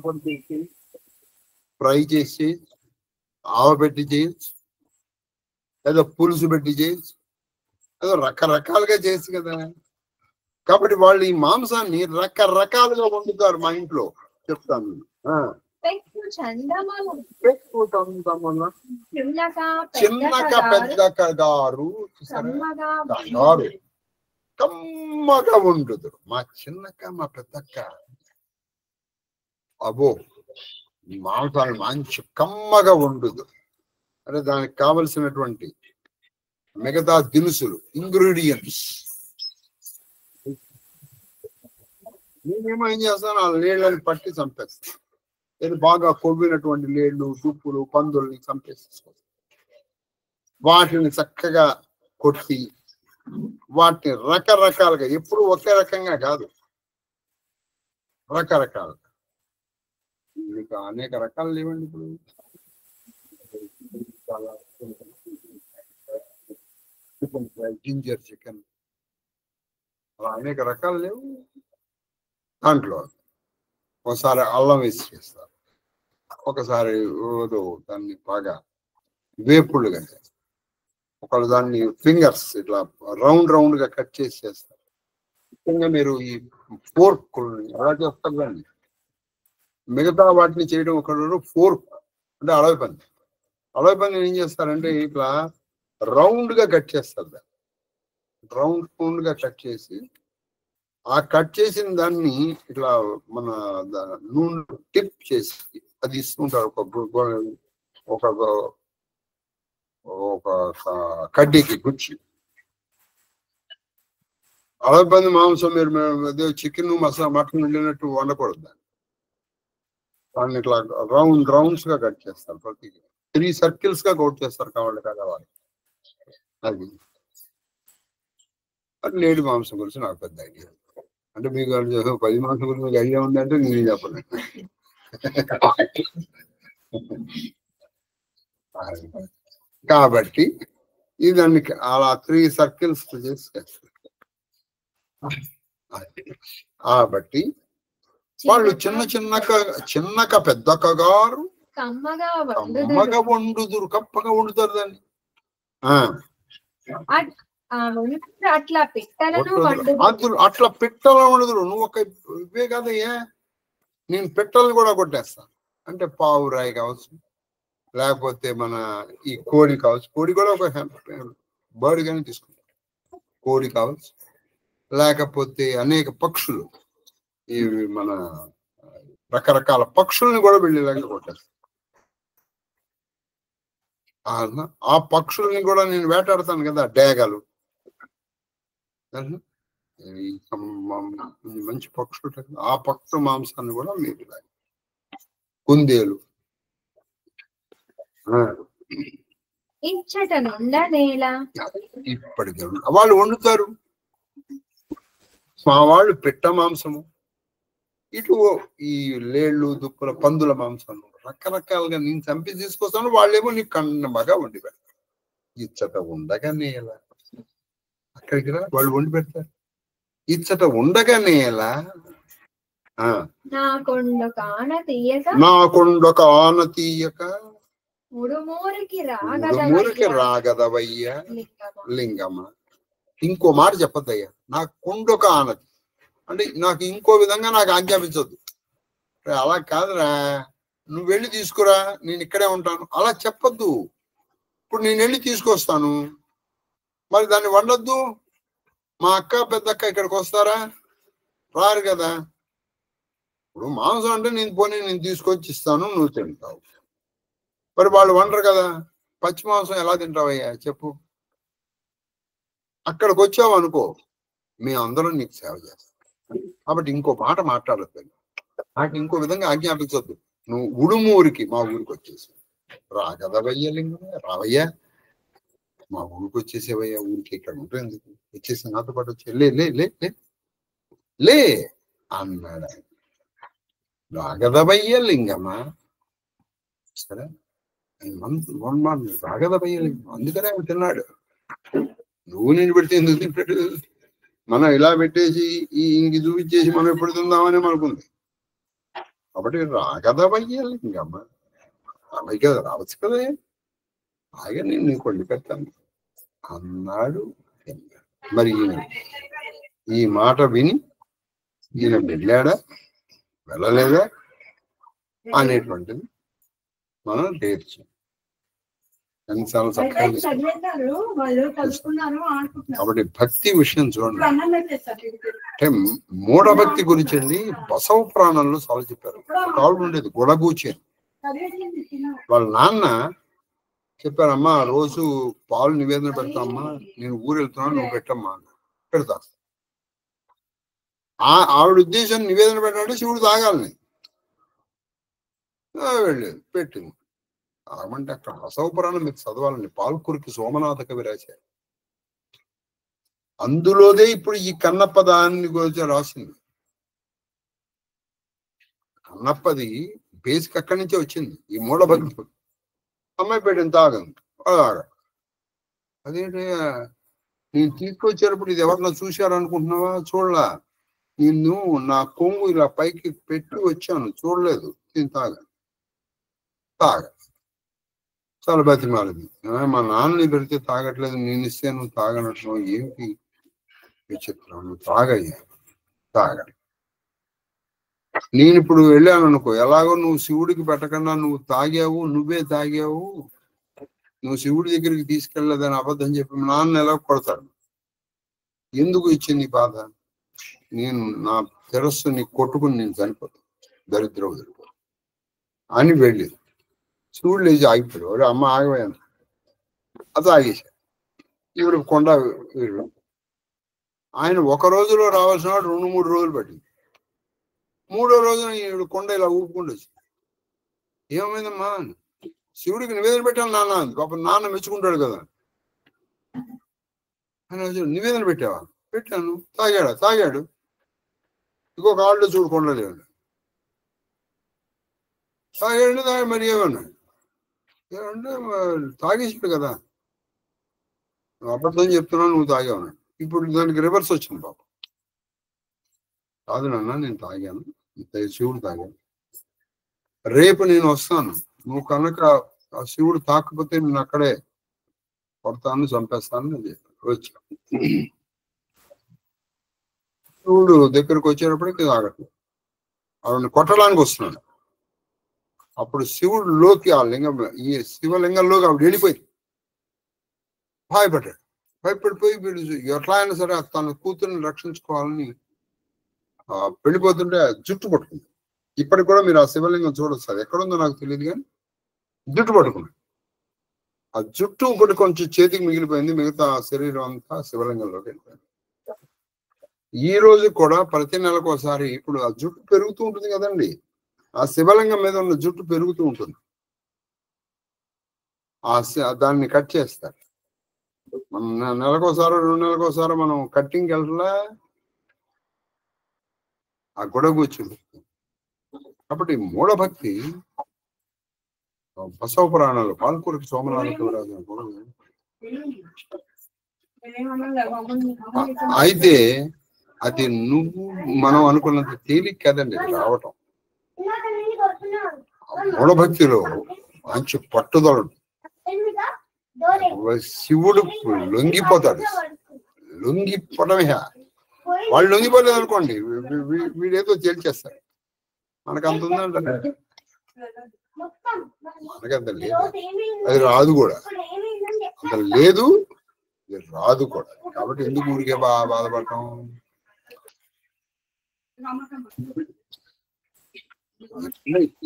పొడి చేసి ఫ్రై చేసి ఆవబెట్టి చేయొచ్చు, ఏదో పులుసు పెట్టి చేయొచ్చు, ఏదో రకరకాలుగా చేయొచ్చు కదా. కాబట్టి వాళ్ళు ఈ మాంసాన్ని రకరకాలుగా వండుతారు మా ఇంట్లో. చెప్తాను. చిన్నక పెద్దక గారు గారు కమ్మగా ఉండుదురు. మా చిన్నక్క మా పెద్దక్క అబో మాంసాలు మంచి కమ్మగా ఉండుదు. అంటే దానికి కావలసినటువంటి మిగతా దినుసులు ఇంగ్రీడియంట్స్ నేనేమో ఏం చేస్తాను, ఆ నీళ్ళని పట్టి చంపేస్తాను. నేను బాగా కొవ్వినటువంటి లేళ్ళు దుప్పులు పందుల్ని చంపేసేసుకో, వాటిని చక్కగా కొట్టి వాటిని రకరకాలుగా, ఎప్పుడు ఒకే రకంగా కాదు, రకరకాలుగా. మీకు అనేక రకాలు లేవండి ఇప్పుడు. జింజర్ చికెన్ అలా అనేక రకాలు లేవు. దాంట్లో ఒకసారి అల్లం వేసి చేస్తారు, ఒకసారి దాన్ని బాగా వేపుడుగా చేస్తారు, ఒకళ్ళు దాన్ని ఫింగర్స్ ఇట్లా రౌండ్ రౌండ్ గా కట్ చేసి చేస్తారు. ముఖ్యంగా మీరు ఈ ఫోర్క్ అలా చేస్తారు దాన్ని. మిగతా వాటిని చేయడం ఒకళ్ళు ఫోర్క్ అంటే అడవి పంది ఏం చేస్తారంటే ఇట్లా రౌండ్ గా కట్ చేస్తారు. దాన్ని రౌండ్ గా కట్ చేసి ఆ కట్ చేసిన దాన్ని ఇట్లా మన నూనె టిప్ చేసి అది ఇస్తుంటారు ఒక కడ్డీకి గుచ్చి. అడవి పంది మాంసం మీరు చికెన్ మటన్ వండినట్టు వండకూడదు. దాన్ని ఇట్లా రౌండ్స్ గా కట్ చేస్తారు. ప్రతి 3 సర్కిల్స్ గా కౌట్ చేస్తారు కావాలి కదా వాళ్ళు. అది లేడి మాంసం గురించి నాకు పెద్ద ఐడియా. అంటే మీకు 10 మాంసం గురించి మీకు ఐడియా ఉందంటే నేను చెప్పను. కాబట్టి దాన్ని అలా 3 సర్కిల్స్ చేసి కాబట్టి వాళ్ళు చిన్నక పెద్దక గారు కమ్మగా వండుదురు, కప్పగా వండుతారు దాన్ని. అట్లా పిట్టలో వండుదురు. నువ్వు ఒక ఇవే కదయ్యా, నేను పిట్టలను కూడా కొట్టేస్తాను. అంటే పావురాయి కావచ్చు, లేకపోతే మన ఈ కోడి కావచ్చు, కోడి కూడా ఒక బర్డ్ గానే తీసుకుంటాం. కోడి కావచ్చు, లేకపోతే అనేక పక్షులు, ఇవి మన రకరకాల పక్షుల్ని కూడా వెళ్ళేలాగా కొట్టేస్తాను. ఆ పక్షుల్ని కూడా నేను వేటాడతాను కదా, డేగలు, మంచి పక్షులు, ఆ పక్షు మాంసాన్ని కూడా మీరు కుందేలు ఇప్పటికే వాళ్ళు వండుతారు. మా వాళ్ళు పిట్ట మాంసము, ఇటు ఈ లేళ్ళు దుప్పుల పందుల మాంసం రకరకాలుగా నేను చంపి తీసుకొస్తాను. వాళ్ళేమో నీకు కన్నమగా వండి పెడతారు. ఇచ్చట ఉండగానే ఎలా అక్కడికి రా, వాళ్ళు వండి పెడతారు. ఇచ్చట ఉండగానే ఎలా నా కొండొక ఆన తీయక ఉడుమూరికి రాగదవయ్యా లింగమ్మ. ఇంకో మాట చెప్పద్దయ్యా, నాకు కొండొక ఆనతి అంటే నాకు ఇంకో విధంగా నాకు ఆజ్ఞాపించొద్దు. అలా కాదురా, నువ్వు వెళ్ళి తీసుకురా, నేను ఇక్కడే ఉంటాను అలా చెప్పొద్దు. ఇప్పుడు నేను వెళ్ళి తీసుకొస్తాను, మరి దాన్ని వండొద్దు. మా అక్క పెద్దక్క ఇక్కడికి వస్తారా? రారు కదా. ఇప్పుడు మాంసం అంటే నేను తీసుకొచ్చి ఇస్తాను, నువ్వు తింటావు. మరి వాళ్ళు వండరు కదా, పచ్చి మాంసం ఎలా తింటావయ్యా చెప్పు. అక్కడికి వచ్చావు అనుకో, మేమందరం నీకు సేవ చేస్తాం. కాబట్టి ఇంకో మాట మాట్లాడద్దు, నాకు ఇంకో విధంగా ఆజ్ఞాపించొద్దు. నువ్వు ఉడుమూరికి మా ఊరికి వచ్చేసి రాగదవయ్యా లింగమే, రావయ్యా మా ఊరికి వచ్చేసేవయ్యా, ఊరికి ఇక్కడ ఉంటుంది వచ్చేసి నాతో పాటు వచ్చే లే లే లే లే అన్నాడు. రాగదవయ్యా లింగమా, సరే రాగదవయ్యా లింగం. అందుకనే ఆయన తిన్నాడు. నువ్వు నేను పెడితే ఎందుకు తింటాడు? మనం ఇలా పెట్టేసి ఇంక చూపించేసి మనం ఎప్పుడు తిందామని మనకుంది. కాబట్టి రాగదవయ్యా లింగమ్మ, అమ్మాయి కదా రావచ్చు కదా, అలాగే నేను నీకు వండి పెడతాను అన్నాడు. మరి ఈ మాట విని ఈయన వెళ్ళాడా వెళ్ళలేదా అనేటువంటిది మనం నేర్చు చాలా చక్కగా. కాబట్టి భక్తి విషయం చూడండి, అంటే మూఢభక్తి గురించి అండి బసవ పురాణంలో చాలా చెప్పారు. కావుడు ఉండేది గుడగూచి, వాళ్ళ నాన్న చెప్పారమ్మా రోజు పాలు నివేదన పెడతామ్మా, నేను ఊరు వెళ్తున్నాను, నువ్వు పెట్టమ్మా. పెడతా. ఆవిడ ఉద్దేశం నివేదన పెట్టాలంటే శివుడు తాగాలని. వెళ్ళేది, పెట్టింది. తాగమంటే అక్కడ బసవ పురాణం మీకు చదవాలండి. పాల్కురికి సోమనాథ కవి రాశారు. అందులోదే ఇప్పుడు ఈ కన్నప్ప దాన్ని గురించి రాసింది. కన్నప్పది బేసిక్ అక్కడి నుంచే వచ్చింది. ఈ మూఢభక్తి అమ్మాయి పెట్టింది, తాగండి, తాగ. అదేంటి నేను తీసుకొచ్చేటప్పుడు ఇది ఎవరన్నా చూశారనుకుంటున్నావా? చూడలా, నిన్ను నా కొంగు ఇలా పైకి పెట్టి వచ్చాను, చూడలేదు. నేను తాగాను. తాగ చాలా బతిమాలింది. మా నాన్నని పెడితే తాగట్లేదు, నేను ఇస్తే నువ్వు తాగనట్లు, ఏమిటి విచిత్రం, నువ్వు తాగయ్యా, తాగ. నేను ఇప్పుడు వెళ్ళాను అనుకో, ఎలాగో నువ్వు శివుడికి పెట్టకుండా నువ్వు తాగావు, నువ్వే తాగావు, నువ్వు శివుడి దగ్గరికి తీసుకెళ్ళలేదని అబద్ధం చెప్పి నాన్న ఎలా కొడతాడు. ఎందుకు ఇచ్చింది బాధ? నేను నా తెరస్సు నీకు కొట్టుకుని నేను చనిపోతాను, దరిద్రం వదిలిపో అని వెళ్ళి శివుడు లేచి ఆగిపోయాడు. అమ్మ ఆగిపోయాను, అది ఆగేశాడు. ఈవిడ కొండ వీడు ఆయన ఒక రోజులో రావాల్సిన వాడు 2-3 రోజులు పట్టింది. 3వ రోజున ఈవిడ కొండ ఇలా ఊపుకుంటూ వచ్చింది. ఏమైందమ్మా? శివుడికి నివేదన పెట్టాను నాన్న. పాప నాన్న మెచ్చుకుంటాడు కదా అని. నివేదన పెట్టావా? పెట్టాను. తాగాడా? తాగాడు. ఇంకొక ఆళ్ళు చూడు కొండలేవు. తాగాడు, తాగా మరి ఏమన్నా ఏమంటే తాగేసాడు కదా, అబద్ధం చెప్తున్నాను, నువ్వు తాగావు. ఇప్పుడు దానికి రివర్స్ వచ్చింది. పాపం కాదు నాన్న, నేను తాగాను, శివుడు తాగాను, రేపు నేను వస్తాను, నువ్వు కనుక ఆ శివుడు తాకపోతే నేను అక్కడే కొడతాను, చంపేస్తాను అని వచ్చా. శివుడు దగ్గరకు వచ్చేటప్పటికి తాగట్లేదు, ఆవిడని కొట్టడానికి వస్తున్నాడు. అప్పుడు శివుడు లోకి ఆ లింగం, ఈ శివలింగంలోకి ఆవిడ వెళ్ళిపోయింది. భయపడ్డాడు. భయపడిపోయి వీడు ఎట్లా అయినా సరే తన కూతుర్ని రక్షించుకోవాలని వెళ్ళిపోతుంటే జుట్టు పట్టుకుంది. ఇప్పటికి కూడా మీరు ఆ శివలింగం చూడొచ్చు, అది ఎక్కడుందో నాకు తెలియదు కానీ జుట్టు పట్టుకున్నాడు. ఆ జుట్టు ఒకటి కొంచెం చేతికి మిగిలిపోయింది, మిగతా శరీరం అంతా శివలింగంలోకి వెళ్ళిపోయింది. ఈ రోజు కూడా ప్రతి నెలకు ఒకసారి ఇప్పుడు ఆ జుట్టు పెరుగుతూ ఉంటుంది కదండి, ఆ శివలింగం మీద ఉన్న జుట్టు పెరుగుతూ ఉంటుంది. దాన్ని కట్ చేస్తారు. మనం నెలకోసారో 2 నెలలకోసారో మనం కట్టింగ్కి వెళ్ళలా, ఆ గొడవ కూర్చుంది. కాబట్టి మూఢభక్తి బసవ పురాణాలు పాల్కురికి సోమనాథ అయితే అది నువ్వు మనం అనుకున్నంత తేలిక కదండి రావటం. మూఢభక్తిలో మంచి పట్టుదల, శివుడు లొంగిపోతాడు. లొంగిపోవడమే, వాళ్ళు లొంగిపోలేదు అనుకోండి, వీడేదో తేల్చేస్తారు. మనకు అంత ఉందంటే మనకంత లేదు, అది రాదు కూడా, అంత లేదు, రాదు కూడా. కాబట్టి ఎందుకు ఊరికే బాధపడటం?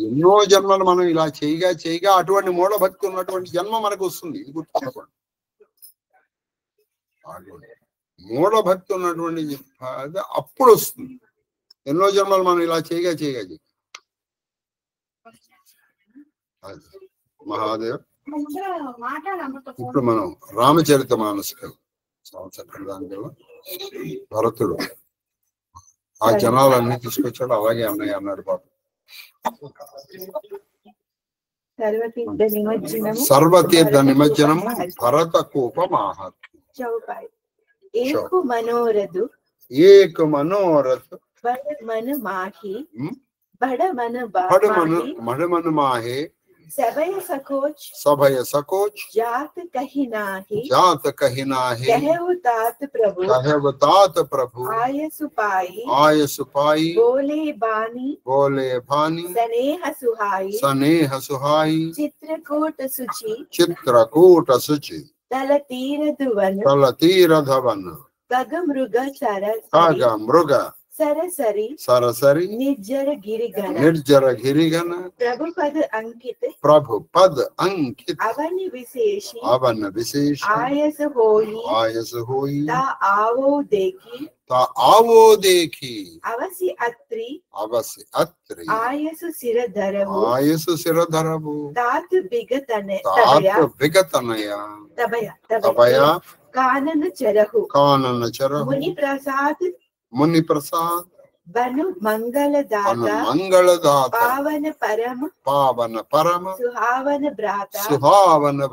ఎన్నో జన్మలు మనం ఇలా చేయగా అటువంటి మూఢభక్తి ఉన్నటువంటి జన్మ మనకు వస్తుంది. ఇది గుర్తుపెట్టుకోండి. మూఢభక్తి ఉన్నటువంటి అప్పుడు వస్తుంది. ఎన్నో జన్మలు మనం ఇలా చేయగా మహాదేవ్. ఇప్పుడు మనం రామచరిత మానసిక చక్కటి దానికల్లా భరతుడు ఆ జనాలన్నీ తీసుకొచ్చాడు. అలాగే అన్నయ్య అన్నాడు. పాప సర్వతీర్థ నిమజ్జనము భరత కోప మాహాత్మ్యం. ఏక మనోరథ బడ మన మాహే सभय सकोच सभय सकोच जात कही नाही जात कही नाहि कहु तात प्रभु कहव तात प्रभु आय सुपाई आय सुपाई बोले बानी बोले भानी स्नेह सुहाई स्नेह सुहाई चित्रकूट सुचि चित्रकूट शुचि तल तीर धुवन तल तीर धवन गग मृग खग मृग सरसरी सरसरी निर्जर गिरिगण निर्जर गिरिगण प्रभु पद अंकित प्रभु पद अंकित अवन विशेषी अवन विशेष आयस होई आयस होई ता आवो देखी ता आवो देखी अवसि अत्रि अवश्य अत्रि आयस सिर धरवु आयस सिर धरबु तात बिगतन तात विगतनया तबया कानन चरहु कानन चरहु मुनि प्रसाद बनु मंगलदाता मंगलदाता पावन परम सुहावन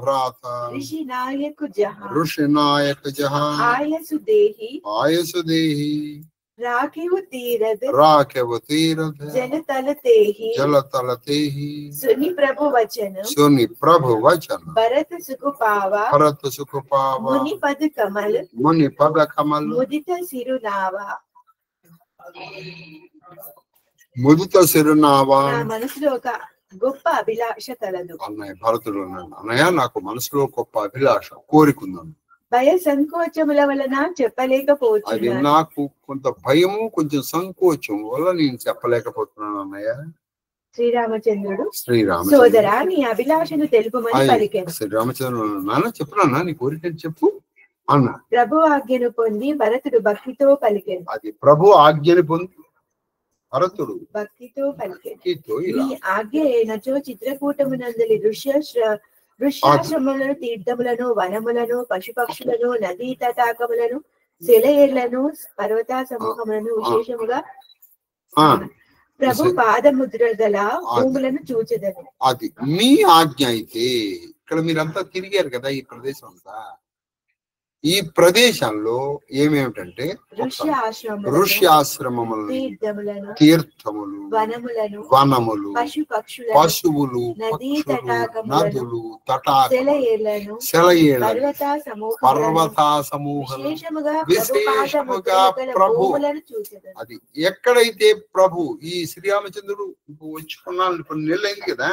भ्राता ऋषि नायक जहाँ आयसु देही राखेव तीरथ जल तल तेहि सुनि प्रभु वचन भरत सुख पावा मुनि पद कमल मुदित सिरुनावा ముదిత సిరునావా. నా మనసులో ఒక గొప్ప అభిలాష కలదు. అన్నయ్య భరతుడు అన్నయ్య నాకు మనసులో గొప్ప అభిలాష కోరికుందాను. భయ సంకోచముల వలన చెప్పలేకపోతున్నాను. అది నాకు కొంత భయము కొంచెం సంకోచం వల్ల నేను చెప్పలేకపోతున్నాను అన్నయ్య. శ్రీరామచంద్రుడు సోదరా నీ అభిలాషను తెలుపమని పలికాను. శ్రీరామచంద్రుడు నాన్న చెప్పునా నీ కోరిక చెప్పు అన్న. ప్రభు ఆజ్ఞను పొంది భరతుడు భక్తితో పలికాను. అది ప్రభు ఆజ్ఞను పొంది భరతుడు భక్తితో పలికాను. ఈ ఆజ్ఞ అయినచో చిత్రకూటమునందలి ఋష్యాశ్రములను తీర్థములను వనములను పశుపక్షులను నదీ తటాకములను శిలయేళ్లను పర్వత సమూహములను విశేషముగా ప్రభు పాదముద్ర గల భూములను చూచెదను. అది మీ ఆజ్ఞ అయితే ఇక్కడ మీరంతా తిరిగారు కదా ఈ ప్రదేశం అంతా. ఈ ప్రదేశంలో ఏమేమిటంటే ఋష్యాశ్రమములు తీర్థములు వనములు పశువులు నదులు తటాకములు సెలయేళ్లను పర్వత సమూహం విశేషముగా ప్రభు. అది ఎక్కడైతే ప్రభు ఈ శ్రీరామచంద్రుడు వచ్చుకున్నాను కొన్ని నెలలు అయింది కదా.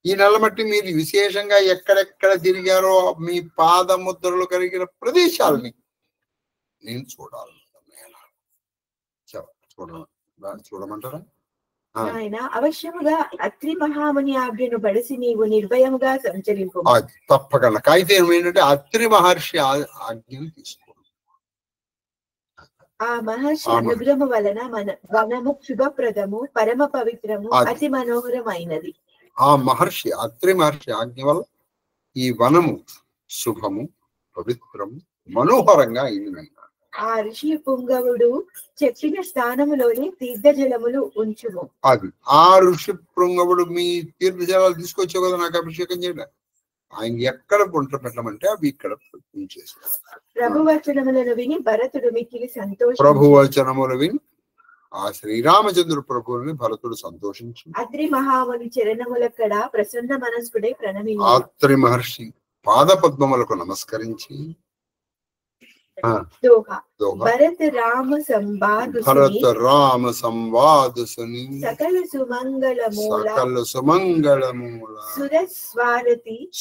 ఈ నెల మట్టి మీరు విశేషంగా ఎక్కడెక్కడ తిరిగారో మీ పాదముద్రలు కలిగిన ప్రదేశాలని నేను చూడమంటారా? ఆయన అవశ్యముగా అత్రి మహాముని ఆజ్ఞను బడిసి నీవు నిర్భయముగా సంచరింపు. తప్పకుండా. అయితే ఏమిటంటే అత్రి మహర్షి ఆజ్ఞను తీసుకో. ఆ మహర్షి అనుగ్రహము వలన మన వనము శుభప్రదము పరమ పవిత్రము అతి మనోహరమైనది. ఆ మహర్షి అత్రి మహర్షి ఆజ్ఞ వల్ల ఈ వనము శుభము పవిత్రము మనోహరంగా అయింది. ఆ ఋషి పుంగవుడు చెప్పిన స్థానములోని తీర్థ జలములు ఉంచుము. అది ఆ ఋషి పుంగవుడు మీ తీర్థ జలాలు తీసుకొచ్చే కదా నాకు అభిషేకం చేయడం. ఆయన ఎక్కడ గుంట పెట్టమంటే అవి ఇక్కడ చేశారు. ప్రభువచనములను విని భరతుడు మిక్కిలి సంతోషం. ప్రభువచనములు విని ఆ శ్రీరామచంద్రుడు ప్రభువుని భరతుడు సంతోషించి అత్రి మహాముని చరణములక్కడ ప్రసన్న మనస్కుడై ప్రణమిల్లి అత్రి మహర్షి పాద పద్మములకు నమస్కరించి భరత రామ సంవాదుసుని సకల సుమంగళమూల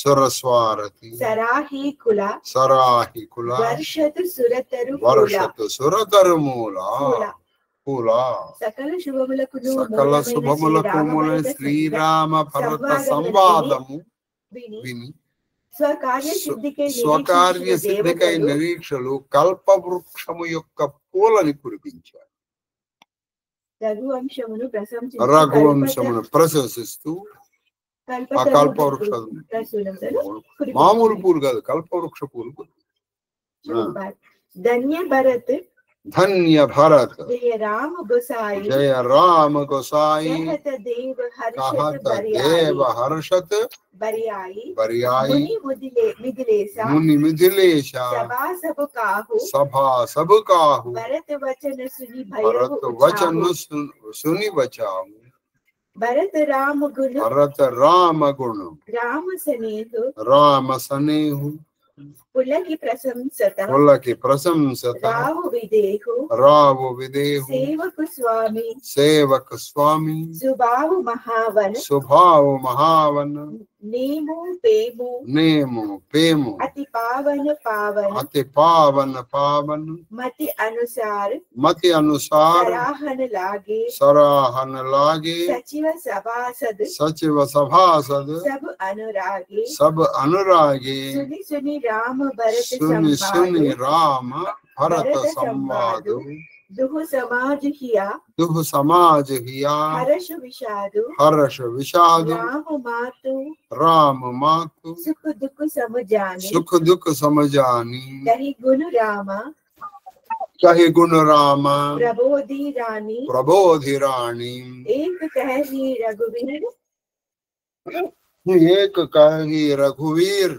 సురస్వారతి సరాహికుల వర్షతు సురతరు మూల సకల శుభములకు శ్రీరామ భరత సంవాదము విని స్వకార్య సిద్ధికై నిరీక్షలు కల్పవృక్షము యొక్క పూలని కురిపించారు. రఘువంశమును ప్రశంసిస్తూ ఆ కల్పవృక్ష మామూలు పూలు కాదు కల్పవృక్ష పూలు. धन्य भरत जय राम गोसाई कहत देव हर्षत बरियाई मुनि मिथिलेशा सभा सब काहू भरत वचन सुनि बचाऊ. भरत राम गुण भरत राम गुण राम स्नेह राम स्नेह पुलकी प्रशंसत पुलकी प्रशंसत राव विदेहु सेवक स्वामी सुबाहु महावन नेमु पेमु अति पावन मति अनुसार सराहन लागे सचिव सभासद सब अनुरागे सुनि राम भरत संवाद दुह समाज हिया हर्ष विषाद राम मातु सुख दुख समझानी कही गुण रामा प्रबोधि रानी एक कही रघुवीर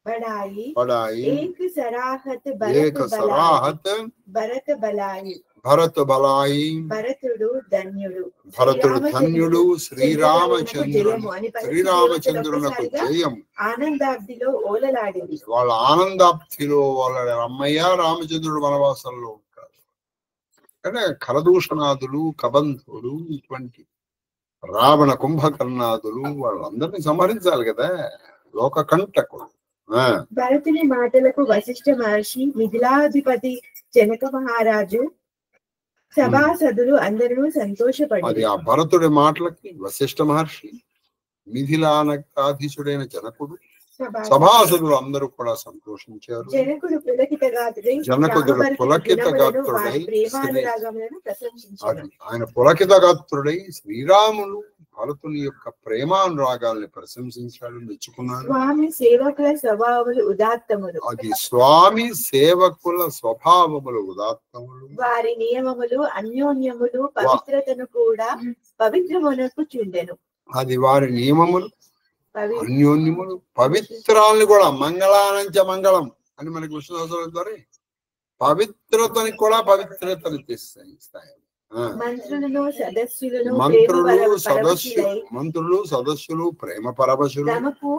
पढ़ाई एक सराहत भरत बलाई भरतुडु धन्युडु శ్రీరామచంద్రునకు జయం ఆనందాబ్దిలో ఓలలాడింది. వాళ్ళ ఆనందాబ్దిలో ఓలలాడే అమ్మయ్య రామచంద్రుడు వనవాసంలో ఉంటారు. కానీ కరదూషణాదులు కబంధుడు ఇటువంటి రావణ కుంభకర్ణాదులు వాళ్ళందరినీ సంహరించాలి కదా, లోక కంటకుడు. భరతుని మాటలకు వశిష్ఠ మహర్షి, మిథిలాధిపతి జనక మహారాజు, సభాసదులు అందరూ సంతోషపడ్డారు. అది ఆ భరతుడి మాటలకి వశిష్ఠ మహర్షి, మిథిలానకాధీశుడైన జనకుడు, సభాసదులు అందరూ కూడా సంతోషించారు. జనకుడు పులకితగాత్రుడై ఆయన పులకితగాత్రుడై శ్రీరాములు భరతుని యొక్క ప్రేమానురాగాల్ని ప్రశంసించాడు, మెచ్చుకున్నాడు. స్వామి సేవకుల స్వభావములు ఉదాత్తములు. అది స్వామి సేవకుల స్వభావములు ఉదాత్తములు. వారి నియమములు అన్యోన్యములు పవిత్రతను కూడా పవిత్రమునకు చుండెను. అది వారి నియమములు అన్యోన్యములు పవిత్రాలను కూడా మంగళానంచ మంగళం అని మనకి విష్ణు ద్వారా పవిత్రతని కూడా పవిత్రతను ఇస్తాయి. మంత్రులు సదస్సులు ప్రేమ పరవశులు తమకు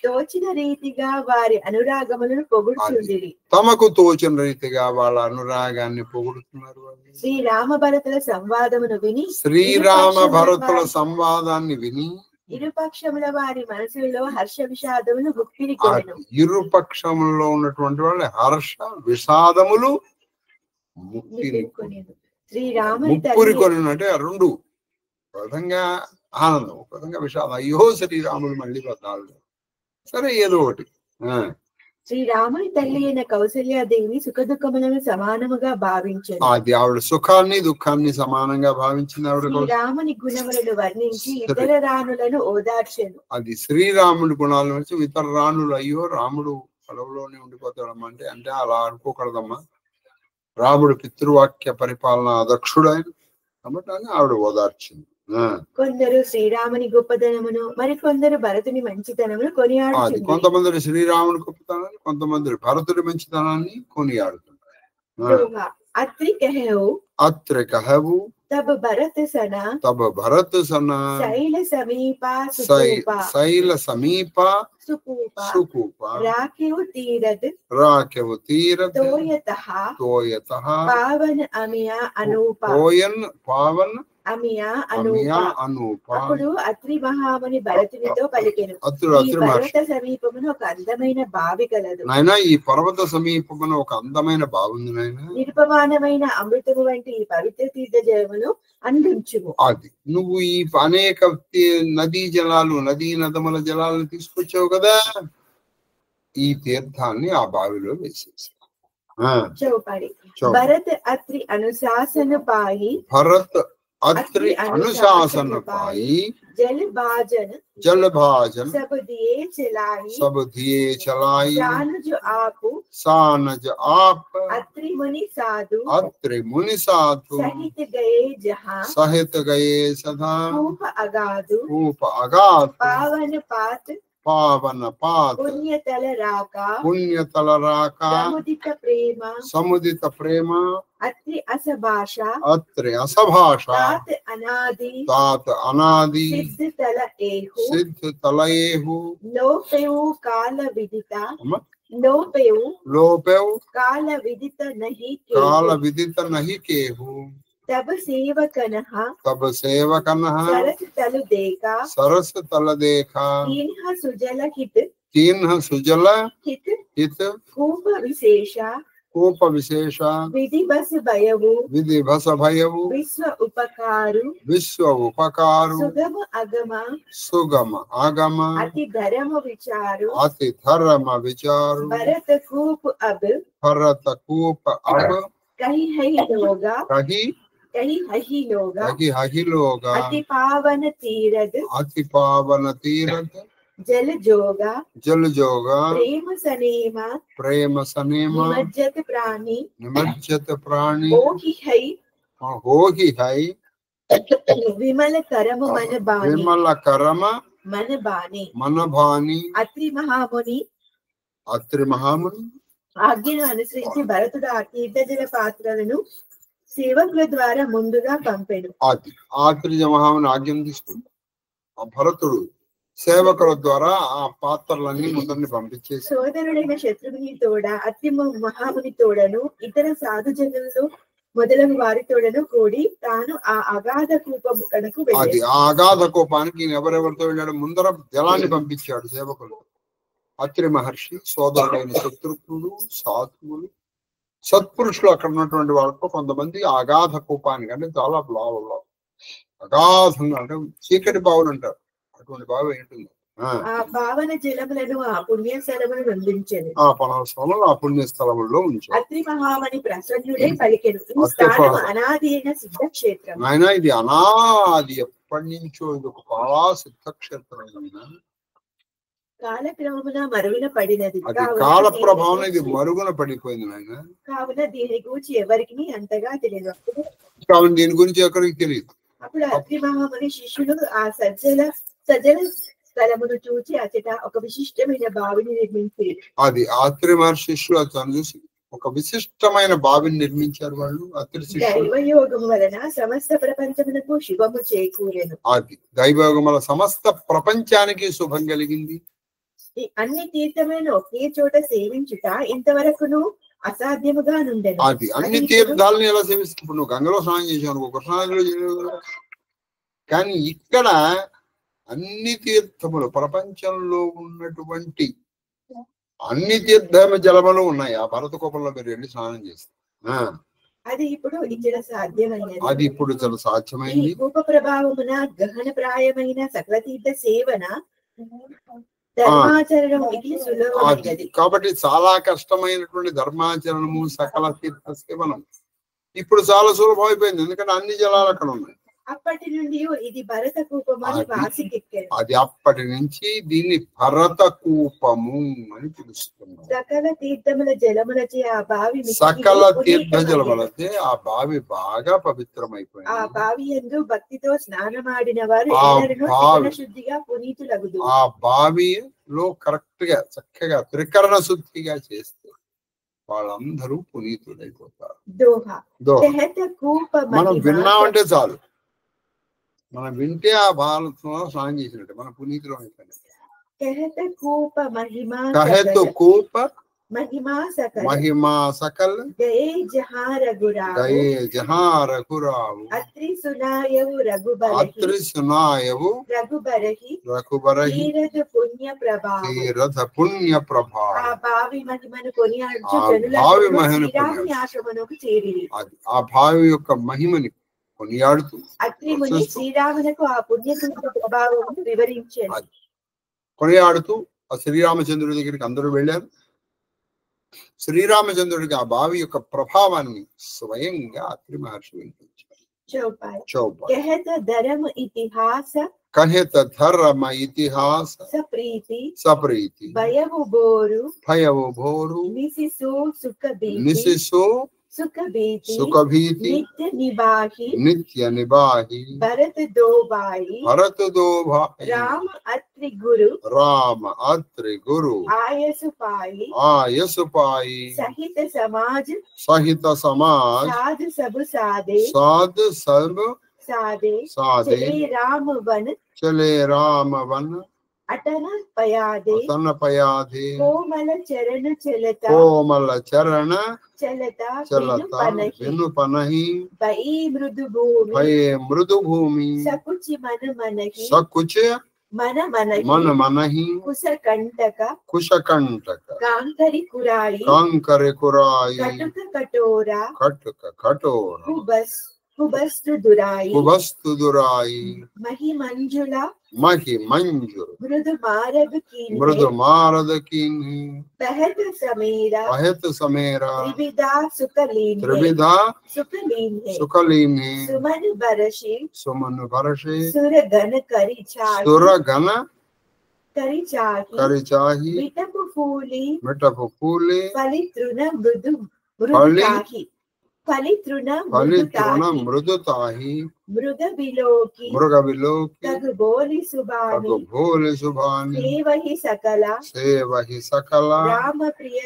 తోచిన రీతిగా వారి అనురాగములను పొగుడుచుండిరి. తమకు తోచిన రీతిగా వాళ్ళ అనురాగాన్ని పొగుడుతున్నారు. శ్రీరామ భరతుల సంవాదాన్ని విని ఇరుపక్షముల వారి మనసులో హర్ష విషాదములు గుప్పిరికొనెను. ఇరుపక్షములలో ఉన్నటువంటి వాళ్ళ హర్ష విషాదములు ముప్పిరికొనెను. ముప్పురికొనెను అంటే రెండు, ఒక విధంగా ఆనందం, ఒక విధంగా విషాదం. అయ్యో శ్రీరాములు మళ్ళీ బతాలు, సరే ఏదో ఒకటి. శ్రీరాముని తల్లి అయిన కౌసల్యాదేవి సుఖ దుఃఖములను సమానముగా భావించారు. అది ఆవిడ సుఖాన్ని దుఃఖాన్ని సమానంగా భావించింది. ఆవిడ శ్రీరాముని గుణములను వర్ణించి ఇతర రాణులను ఓదార్చెను. అది శ్రీరాముడి గుణాలను వచ్చి ఇతర రాణులు, అయ్యో రాముడు పడవలోనే ఉండిపోతాడమ్మా అంటే అలా అనుకోకూడదమ్మా, రాముడు పితృవాక్య పరిపాలన అదక్షుడైన కాబట్టి అని ఆవిడ ఓదార్చింది. కొందరు శ్రీరాముని గొప్పతనమును, మరి కొందరు భరతుని మంచితనమును కొనియాడుతారు. కొంతమంది శ్రీరాముని గొప్పతనాన్ని, కొంతమంది భరతుడి మంచితనాన్ని కొనియాడుతున్నారు. అత్రి కహవు तब भरत सना शैल समीपा सुकूपा राखेव तीरथ तोयतः पावन अमिया अनूपा అప్పుడు అత్రి మహాముని భరతునితో పలికెను, ఈ పర్వత సమీపమున ఒక అందమైన బావి కలదు. నాయనా, ఈ పర్వత సమీపమున ఒక అందమైన బావి ఉంది నాయనా. నిరుపమానమైన అమృతము వంటి ఈ పవిత్ర తీర్థ జలమును అందించుము. అది నువ్వు ఈ అనేక నదీ నదముల జలాలను తీసుకొచ్చావు కదా, ఈ తీర్థాన్ని ఆ బావిలో వేసేసి. చౌపాడి భరత్ అత్రి అనుశాసన పాయి अत्रि अनुशासन पाई जल भाजन सब दिए चलाई सानज आप अत्रि मुनि साधु सहित गए सदा कूप अगाध पावन पात पुण्यतल राका पुण्यतल राका समुदित प्रेम अत्रि असभाषा अत्रि असभाषा तात अनादि सिद्ध तलएहु लोपेउ काल विदित नहीं केहु तब सेवकनः सरस तल देखा तीन सुजल हित कूप विशेष विधि बस भयवु विश्व उपकारु सुगम आगम अति धर्म विचारु भरत कूप अब कही हही लोगा अति पावन तीरथ जल जोगा प्रेम सनेमा निमज्जत प्राणी हो ही है विमल करम मन भानी अत्रि महामुनि ఆజ్ఞను అనుసరించి భరతుడు ఆ తీర్థజల పాత్రలను సేవకుల ద్వారా ముందుగా పంపెను. ఆత్రి మహాముని ఆజ్ఞను తీసుకుంది భరతుడు సేవకుల ద్వారా ఆ పాత్రలన్నీ ముందరిని పంపించేసి సోదరుడైన శత్రుఘ్ని తోడ అత్రి మహాముని తోడను ఇతర సాధుజనులు మొదలగు వారి తోడను కూడి తాను ఆ అగాధ కూపము కడకు వెళ్ళాడు. ఆ అగాధ కూపానికి ఎవరెవరితో వెళ్ళాడు? ముందర జలాన్ని పంపించాడు సేవకులు. అత్రి మహర్షి సోదరుడైన శత్రుఘ్నుడు సాధువులు సత్పురుషులు అక్కడ ఉన్నటువంటి వాళ్ళతో కొంతమంది అగాధ కూపానికి అంటే చాలా లావులో అగాధంగా అంటే చీకటి బావులు అంటారు అటువంటి బావి ఏంటుంది ఆ పావన జలములను ఆ పుణ్యస్థలమును అందించెను. ఆ పరమస్థలంలో ఆ పుణ్యస్థలములో ఉంచారు. అత్రి మహాముని ప్రసన్నుడై పలికెను, ఈ స్థానం అనాది అయిన సిద్ధక్షేత్రం. ఆయన ఇది అనాది ఎప్పటి నుంచో ఇది ఒక చాలా సిద్ధక్షేత్రం. కాలక్రమమున మరుగున పడినది, కాల ప్రభావం ఇది మరుగున పడిపోయింది నాయన. కావున దీని గురించి ఎవరికి అంతగా తెలియదు. కావున దీని గురించి ఎవరికి తెలియదు. అప్పుడు అత్రి మహాముని శిష్యులు ఆ సజ్జల స్థలమును చూచి అచట ఒక విశిష్టమైన బావిని నిర్మించి అది అత్రి మహర్షి శిష్యులు అతను చూసి ఒక విశిష్టమైన బావిని నిర్మించారు. వాళ్ళు అత్రి దైవయోగం వలన సమస్త ప్రపంచమునకు శుభము చేకూరెను. అది దైవయోగం వల్ల సమస్త ప్రపంచానికి శుభం కలిగింది. అన్ని తీర్థములను ఒకే చోట సేవించుట ఇంతవరకును అసాధ్యముగా నుండెను. అది అన్ని తీర్థాలను ఎలా సేవిస్తుంది? ఇప్పుడు నువ్వు గంగలో స్నానం చేసావు అనుకో, కృష్ణానదిలో చేయలేవు. కానీ ఇక్కడ అన్ని తీర్థములు ప్రపంచంలో ఉన్నటువంటి అన్ని తీర్థ జలములు ఉన్నాయి. ఆ భరత కోపంలో మీరు వెళ్ళి స్నానం చేస్తారు. అది ఇప్పుడు ఇక్కడ సాధ్యమైనది. అది ఇప్పుడు చాలా సాధ్యమైంది. రూప ప్రభావమున గహన ప్రాయమైన సకల తీర్థ సేవన ధర్మాచరణం ఇది సులభమైనది. కాబట్టి చాలా కష్టమైనటువంటి ధర్మాచరణము సకల తీర్థ సేవనం ఇప్పుడు చాలా సులభం అయిపోయింది. ఎందుకంటే అన్ని జలాలు అక్కడ ఉన్నాయి. అప్పటి నుండి ఇది భరత కూపమని వాసికెక్కారు. అది అప్పటి నుంచి దీన్ని భరత కూపము అని పిలుస్తున్నారు. సకల తీర్థముల జలములచే ఆ బావి సకల తీర్థ జలములచే ఆ బావి బాగా పవిత్రమైపోయింది. ఆ బావి యందు భక్తితో స్నానమాడిన వారు శుద్ధిగా పునీతులగుదు. ఆ బావిలో కరెక్ట్ గా చక్కగా త్రికరణ శుద్ధిగా చేస్తే వాళ్ళందరూ పునీతులైపోతారు. మనం విన్నామంటే చాలు, మనం వింటే ఆ బాలతో స్నానం చేసినట్టు మన పునీతులు అయిపోయినట్టు. महिमा सकल गए जहाँ रघुराव अत्रि सुनायवु रघुबरहि तीरथ पुण्य प्रभाव ఆ బావి మహిమను కొనియాడుచు జనులు శ్రీరాముని ఆశ్రమమునకు చేరిరి. ఆ బావి యొక్క మహిమని కొనియాడుతూ అత్రి ముని శ్రీరామునకు ఆ పుణ్య ప్రభావం వివరించారు. కొనియాడుతూ ఆ శ్రీరామచంద్రుడి దగ్గరికి అందరూ వెళ్ళారు. శ్రీరామచంద్రుడికి ఆ బావి యొక్క ప్రభావాన్ని స్వయంగా అత్రి మహర్షి వినిపించారు. कहत धर्म इतिहास सप्रीति भयवु भोरु निसिसो सुख भीति नित्य निबाही भरत दो भाई राम अत्रि गुरु राम अत्रि गुरु आयसु पाई सहित समाज साध सब साधे चले राम वन अटन पयादे कोमल चरण चलता विनु पनहि भई मृदु भूमि सकुच मन मनहि कुश कंटक कांकरि कुराई कटुक कटोरा कुबस्तु दुराई मही मंजुला मृदु मारद कीन्ही बहत समेरा त्रिविधा सुकलीन सुमन बरसे सुरगन करि चाही मिटप फूली फलितृण मृदुताही मृग बिलोकी तग बोली सुभानी सेवहि सकला राम प्रिय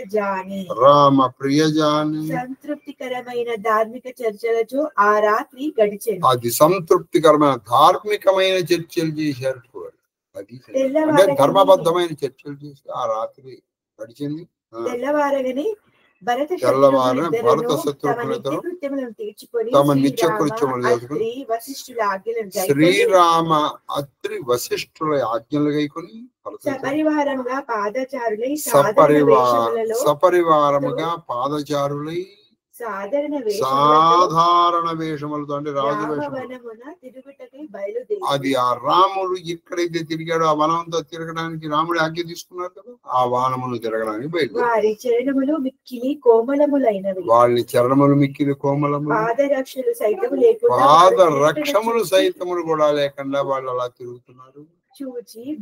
जानी సంతృప్తికరమైన ధార్మిక చర్చలతో ఆ రాత్రి గడిచింది. అది సంతృప్తికరమైన ధార్మికమైన చర్చలు చేశారు. అది అంటే ధర్మబద్ధమైన చర్చలు చేసి ఆ రాత్రి గడిచింది. తెల్లవారగానే భరత శత్రుఘ్నులతో తమ నిత్య కృత్యములు చేసుకుని శ్రీరామ అత్రి వశిష్ఠుల ఆజ్ఞలు గైకొని సపరివారముగా పాదచారులై సాధారణ వేషములతో అంటే రాజు అది ఆ రాముడు ఎక్కడైతే తిరిగాడో ఆ వనంతో తిరగడానికి రాముడు ఆజ్ఞ తీసుకున్నారు కదా, ఆ వానమును తిరగడానికి బయలుదేరారు. వాళ్ళ చరణములు మిక్కిలి కోమలములు పాదరక్షములు సైతములు కూడా లేకుండా వాళ్ళు అలా తిరుగుతున్నారు.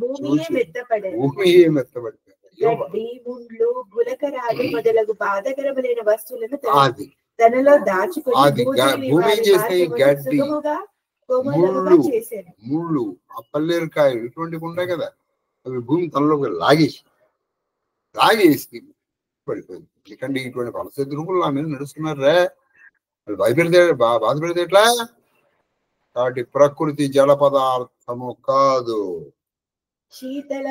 భూమియే మెత్తబడిపోయింది. గడ్డి ముండ్లు గులకరాలు మొదలగు బాధకరములైన వస్తువులను తనలో దాచుకొని భూమి చేసే గడ్డి ముళ్ళు ఆ పల్లేరుకాయలు ఇటువంటివి ఉంటాయి కదా, అవి భూమి తనలోకి లాగేసి పడిపోయింది. ఎందుకంటే ఇటువంటి పరిస్థితులు నా మీద నడుస్తున్నారా, బాధ పెడితే ఎట్లా? కాబట్టి ప్రకృతి జల పదార్థము కాదు. శీతల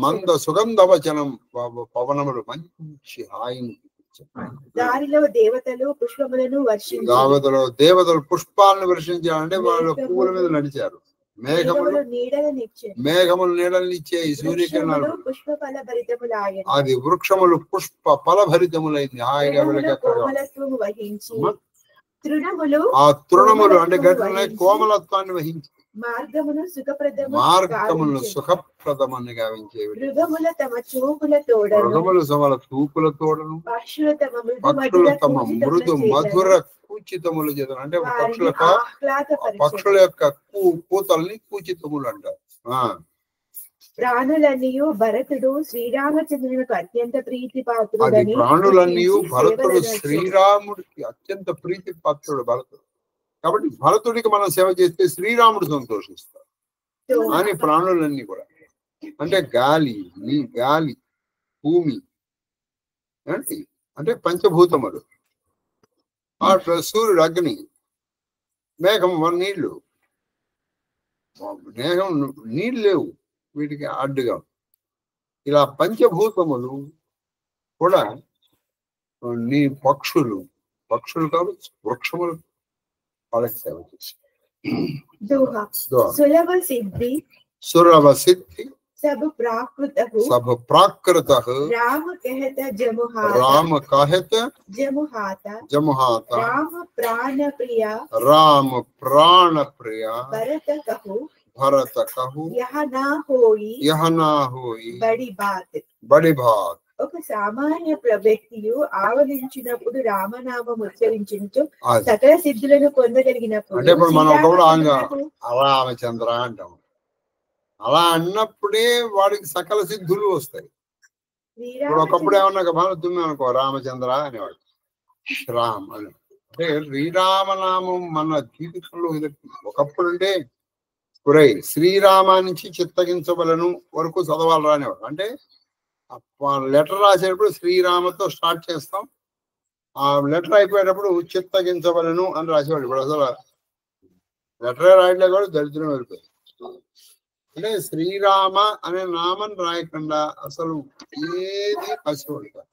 మంద సుగంధవచనం పవనములు మంచి హాయిని. దారిలో దేవతలు పుష్పములను దేవతలు పుష్పాలను వర్షించాలంటే వాళ్ళు పువ్వుల మీద నడిచారు. మేఘములు నీడలనిచ్చాయి. సూర్యకిరణాలు పుష్ప ఫలభరితములాయెను. అది వృక్షములు పుష్ప ఫలభరితములైంది. హాయిగా ఆ తృణములు అంటే గట్లనే కోమలత్వాన్ని వహించి మార్గమును సుఖప్రదమని గావించేవి. మృగముల తమ చూపుల తోడను పక్షులు తమ మృదు మధుర కూచితములు చేతను అంటే పక్షుల యొక్క కూతల్ని కూచితములు అంటారు. ప్రాణులన్నీయు భరతుడు శ్రీరామచంద్రునికి అత్యంత ప్రీతి పాత్రుడు. ప్రాణులన్నీయు భరతుడు శ్రీరాముడికి అత్యంత ప్రీతి పాత్రుడు భరతుడు. కాబట్టి భరతుడికి మనం సేవ చేస్తే శ్రీరాముడు సంతోషిస్తాడు అని ప్రాణులన్నీ కూడా. అంటే గాలి భూమి అంటే పంచభూతములు, సూర్యుడు అగ్ని, మేఘం నీళ్లు లేవు వీటికి అడ్డుగా. ఇలా పంచభూతములు కూడా నీ పక్షులు కావచ్చు, వృక్షములు వాళ్ళకి సేవ చేసి సులభ సిద్ధి सब प्राकृत राम कहत जमुहाता राम प्राण प्रिया भरत कहु यह ना होई बड़ी बात. ఒక సామాన్య వ్యక్తియు ఆవలించినప్పుడు రామనామం ఉచ్చరించుచు సకల సిద్ధులను పొందగలిగినప్పుడు అంటే ఇప్పుడు మనం రామచంద్ర అంటాం. అలా అన్నప్పుడే వాడికి సకల సిద్ధులు వస్తాయి. ఇప్పుడు ఒకప్పుడు ఏమన్నా బాగా తుమ్మి అనుకో రామచంద్ర అనేవాడు, శ్రామ్ అని. అంటే శ్రీరామనామం మన జీవితంలో ఒకప్పుడు అంటే పురై శ్రీరామ నుంచి చిత్తగించవలను వరకు చదవాలి రానివాడు. అంటే లెటర్ రాసేటప్పుడు శ్రీరామతో స్టార్ట్ చేస్తాం, ఆ లెటర్ అయిపోయేటప్పుడు చిత్తగించవలను అని రాసేవాడు. ఇప్పుడు అసలు లెటరే రాయట్లే కూడా దరిద్రం వెళ్ళిపోయింది. అంటే శ్రీరామ అనే నామం రాయకుండా అసలు ఏది రాసేవాడు కాదు.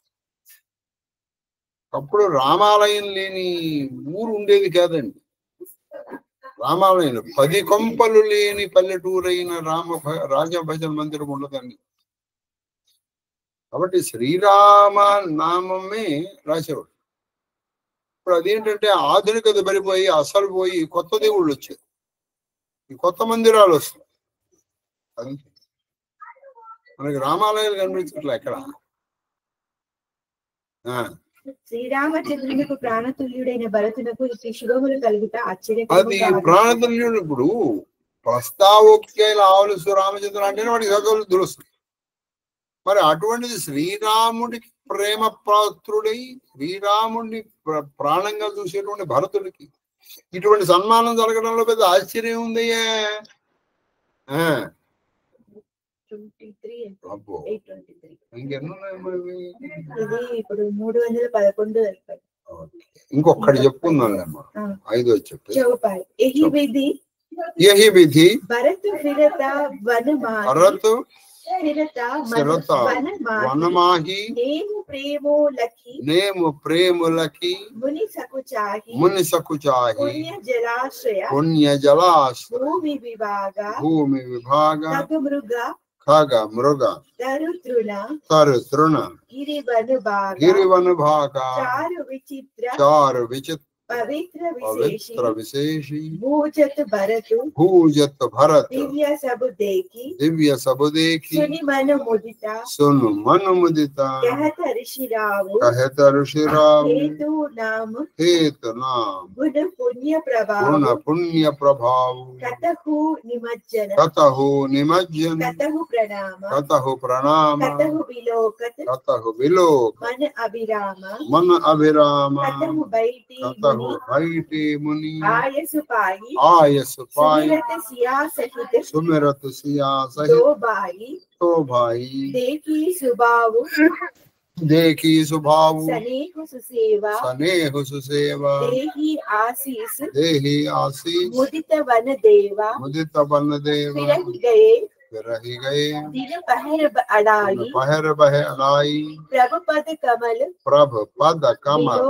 అప్పుడు రామాలయం లేని ఊరు ఉండేది కాదండి. రామాలయం 10 కొంపలు లేని పల్లెటూరైన రాజభజన మందిరం ఉండదండి. కాబట్టి శ్రీరామ నామమే రాసేవాడు. ఇప్పుడు అదేంటంటే ఆధునికత పడిపోయి అసలు పోయి కొత్త దేవుళ్ళు వచ్చాయి, ఈ కొత్త మందిరాలు వస్తాయి. అది మనకి రామాలయాలు కనిపించట్లే ఎక్కడ. శ్రీరామచంద్రునికి ప్రాణతుల్యుడైన భరతునకు ఇట్టి శుభములు కలుగుతా ఆశ్చర్యం. అది ప్రాణతుల్యుడు. ఇప్పుడు ప్రస్తావోక్తిలో ఆవలుసు రామచంద్ర అంటేనే వాడికి సగలు దురుస్తుంది. మరి అటువంటిది శ్రీరాముడికి ప్రేమ పాత్రుడై శ్రీరాముడిని ప్రాణంగా చూసేటువంటి భరతుడికి ఇటువంటి సన్మానం జరగడంలో పెద్ద ఆశ్చర్యం ఉందయ్యా. ఇంకొకటి చెప్పుకుందాం అమ్మా. 5వ చెప్పు. యహి విధి భరతు వనమాహి నేము ప్రేములకి ముని సకుచాహి పుణ్య జలాశ్రయ భూమి విభాగ ఖగ మృగ తరుతృణ గిరివను భాగ చారు విచిత్ర పవిత్ర విశేషి భూజత్ భరత్ దివ్య సబు దేఖి సును మను ముదిత కహత ఋషిరావు హేతు నామ గుణ పుణ్య ప్రభావ కతహు నిమజ్జన కతహు ప్రణామ కతహు విలోక మన అభిరామ బయటి ముని ఆయసు పాయి సుమిరత సియా సహిత తో భాయి देखी सुभाव सनेहु सुसेवा देही आशीष मुदित वन देवा रही गए दिन पहर बह अड़ाई प्रभु पद कमल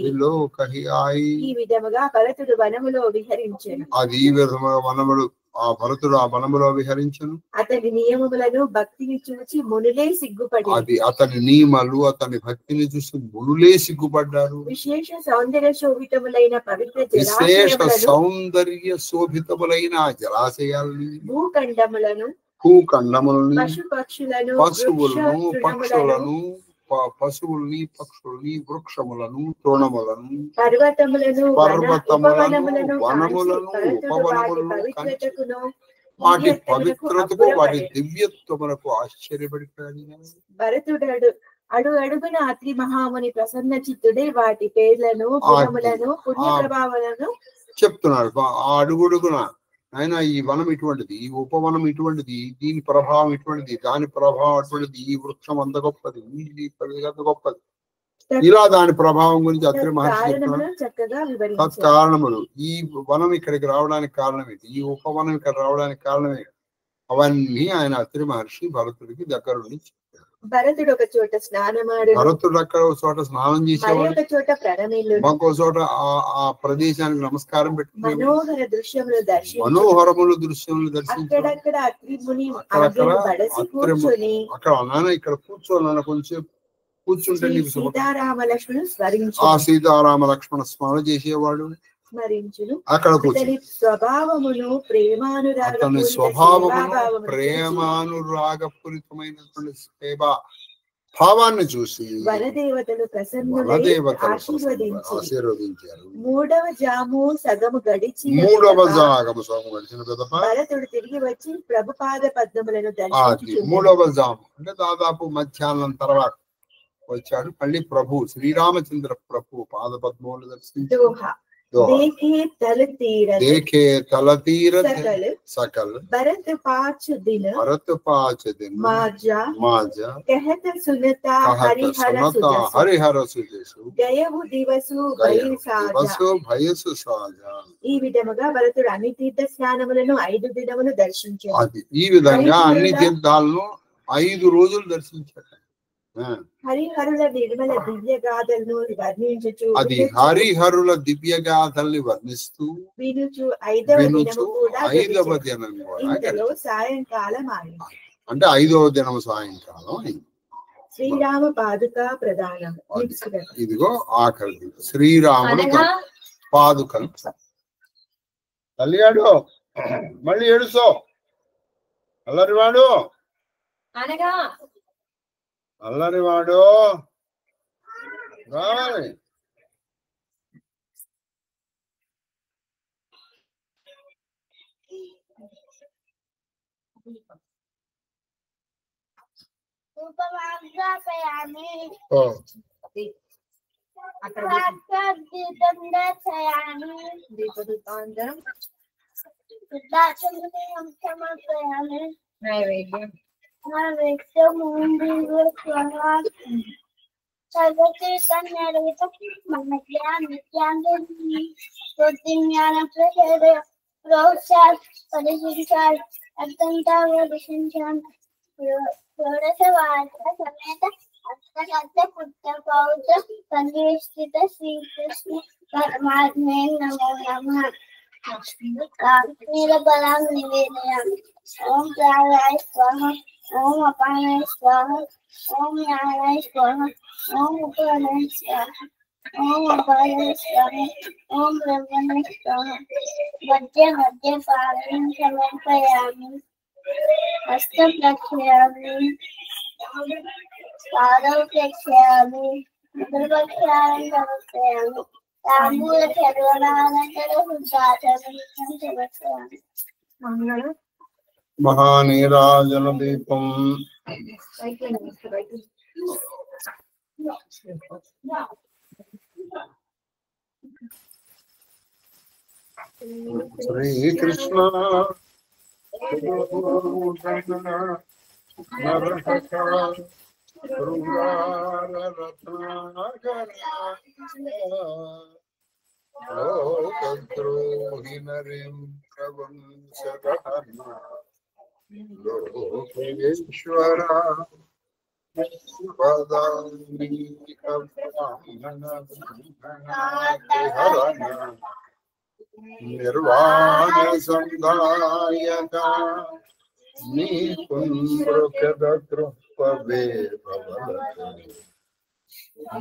विलो कही आई ఈ విధముగా భరతుడు వనములో విహరించెను. అది ఈ విధముగా వనములు ఆ భరతుడు ఆ వనములో విహరించెను. అతని నియమములను భక్తిని చూసి మునులే సిగ్గుపడి అతని నియమాలు అతని భక్తిని చూసి మునులే సిగ్గుపడ్డారు. విశేష సౌందర్య శోభితములైన జలాశయాలని భూఖండములను పశువుల్ని పక్షుల్ని వృక్షములను తృణములను పర్వతములను వనములను ఉపవనములను వాటి పవిత్రతకు వాటి దివ్యత్వములకు ఆశ్చర్యపడిపోయాడు. భరతుడు అడుగున అత్రి మహాముని ప్రసన్న చిత్తుడే వాటి పేర్లను గుణములను పుణ్య ప్రభావాలను చెప్తున్నాడు. ఆ అడుగుడుగున ఆయన ఈ వనం ఇటువంటిది, ఈ ఉపవనం ఇటువంటిది, దీని ప్రభావం ఇటువంటిది, దాని ప్రభావం అటువంటిది, ఈ వృక్షం అంత గొప్పది, ఈ అంత గొప్పది, ఇలా దాని ప్రభావం గురించి అత్రి మహర్షి తత్కారణములు ఈ వనం ఇక్కడికి రావడానికి కారణం ఏంటి, ఈ ఉపవనం ఇక్కడ రావడానికి కారణమే, అవన్నీ ఆయన అత్రి మహర్షి భరతుడికి దగ్గర నుంచి భరతుడు ఒక చోట భరతుడు అక్కడ ఒక చోట స్నానం చేసేవాడు, ఇంకో చోట ఆ ప్రదేశానికి నమస్కారం పెట్టుకుని మనోహరములు దృశ్యములు దర్శించి అక్కడ అన్నాను ఇక్కడ కూర్చోనన్న కొంచెం కూర్చుంటే నీకు ఆ సీతారామ లక్ష్మణ స్మరణ చేసేవాడు. అక్కడ అతని స్వభావమును ప్రేమానురాగపూరితమైనటువంటి సేవ భావాన్ని చూసి వనదేవతలు ఆశీర్వదించారు. మూడవ జాము సగము గడిచిన భరతుడు తిరిగి వచ్చి ప్రభుపాద పద్మములను దర్శించి మూడవ జాము అంటే దాదాపు మధ్యాహ్నం తర్వాత వచ్చాడు. మళ్ళీ ప్రభు శ్రీరామచంద్ర ప్రభు పాద పద్మములు దర్శించారు. देखे तल तीरथ सकल भरत पाँच दिन माजा कहत सुनता हरिहर सुजसु गयहु दिवसु भयसु साजा ఈ విధముగా భరతుడు అన్ని తీర్థ స్నానములను 5 దినములు దర్శించాడు. అది ఈ విధంగా అన్ని తీర్థాలను 5 రోజులు దర్శించాడు. హరిహరుల నిర్మల దివ్య గాథలను వర్ణించుచు అది హరిహరుల దివ్య గాథల్ని వర్ణిస్తూ వినుచు 5వ దినం కూడా సాయంకాలం అయింది. అంటే 5వ దినం సాయంకాలం అయింది. శ్రీరామ పాదుక ప్రదానం. ఇదిగో ఆఖరి శ్రీరాముడు పాదుకలు. తల్లిగాడు మళ్ళీ ఏడుస్తావు అల్లరివాడు అల్లరివాడు రావాలి. संगीत श्रीकृष्ण परमात्मे नमो नमः। नीलबलां निवेदयामि। ओम प्राणाय स्वाहा, ओम अपानाय स्वाहा, ओम ज्ञानाय स्वाहा, ओम उपानाय स्वाहा, ओम अपानाय स्वाहा, ओम ब्रह्मणाय स्वाहा। मध्य मध्य पादं समर्पयामि। हस्तं प्रक्षालयामि, पादौ प्रक्षालयामि, मुखं समर्पयामि। तांबूल चर्वणानन्तरं हुताचरणं समर्पयामि। मंगलम् महानीराजन दीपम श्री कृष्ण लोकद्रोहि नरेन्द्र वंशधर्मा लोकेश्वर निर्वाण संदायका निपुंद्रकद्रुपवे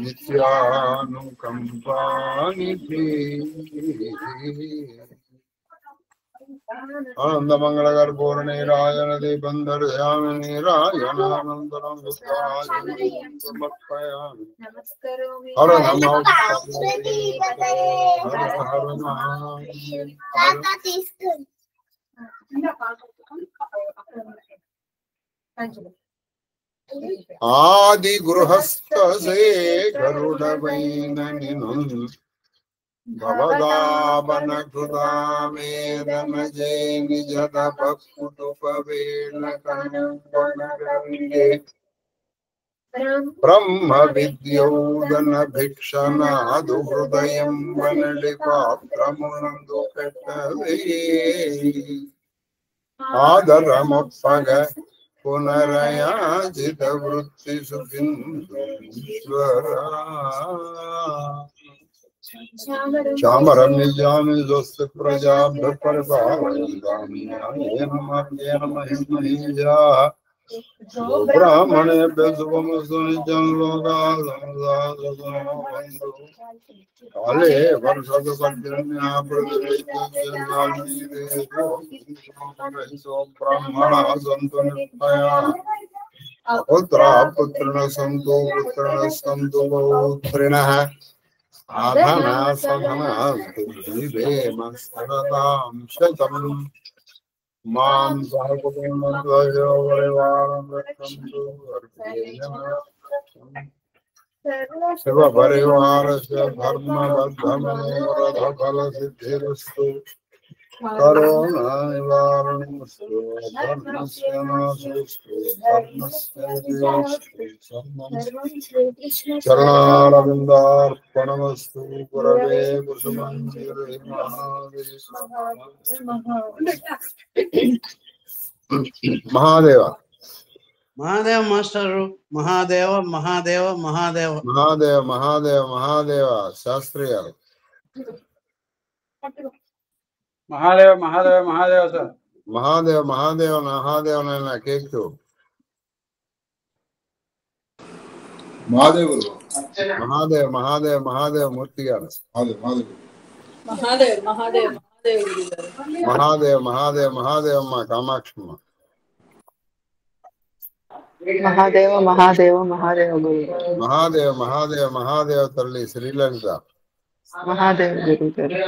नित्यानुकंपानिधि आनंद मंगलकर पूर्णिराजन दीपंदर ध्यान निराजनानंदरं समर्पयामि। हर नमो आदि गृहस्थ से गरुड़ भवदावन कृदा वेदन जय निज तपकुटुपवेन कण्डे ब्रह्म विद्योदन भिक्षनादु हृदयं वनडिपात्रमुनंदु कट्टवे आदरमप्पग पुनरयाजित वृत्ति सुखिंदुश्वरा श्यामरं निजामि स्वस्ति प्रजाभ्यः परिपालयन्ताम् येन मर्त्येन महिमहीजा ब्राह्मणेभ्यः शुभमस्तु नित्यं लोकाः समस्ताः सुखिनो भवन्तु काले वर्षतु पर्जन्यः प्रतिवेदो ब्राह्मणाः सन्तु निर्भयाः पुत्राः पुत्रिणः सन्तु पौत्रिणः आधना सधना दिवेमस्तरतां शतम् मां सहकुटुम्बद्वयो परिवारं रक्षन्तु శివ పరివారస్య ధర్మబద్ధమనోరథ ఫల సిద్ధిరస్తు కరోనా నివారణమస్తు ధర్మస్య నాశోస్తు ధర్మస్య విజయోస్తు చరణారవిందార్పణమస్తు గురవే కుసుమంజలి మహాదేవ మహాదేవ మాస్టరు మహాదేవ మహాదేవ మహాదేవ మహాదేవ మహాదేవ మహాదేవ శాస్త్రి గారు మహాదేవ మహాదేవ మహాదేవ సార్ మహాదేవ మహాదేవ మహాదేవ నాయన కేక్ మహాదేవుడు మహాదేవ మహాదేవ మహాదేవ మూర్తి గారు మహాదేవ్ మహాదేవ మహాదేవ మహాదేవ మా కామాక్షమ్మ మహాదేవ మహాదేవ మహాదేవ గురు మహాదేవ మహాదేవ మహాదేవ తల్లి శ్రీలలిత మహాదేవ గురు గారు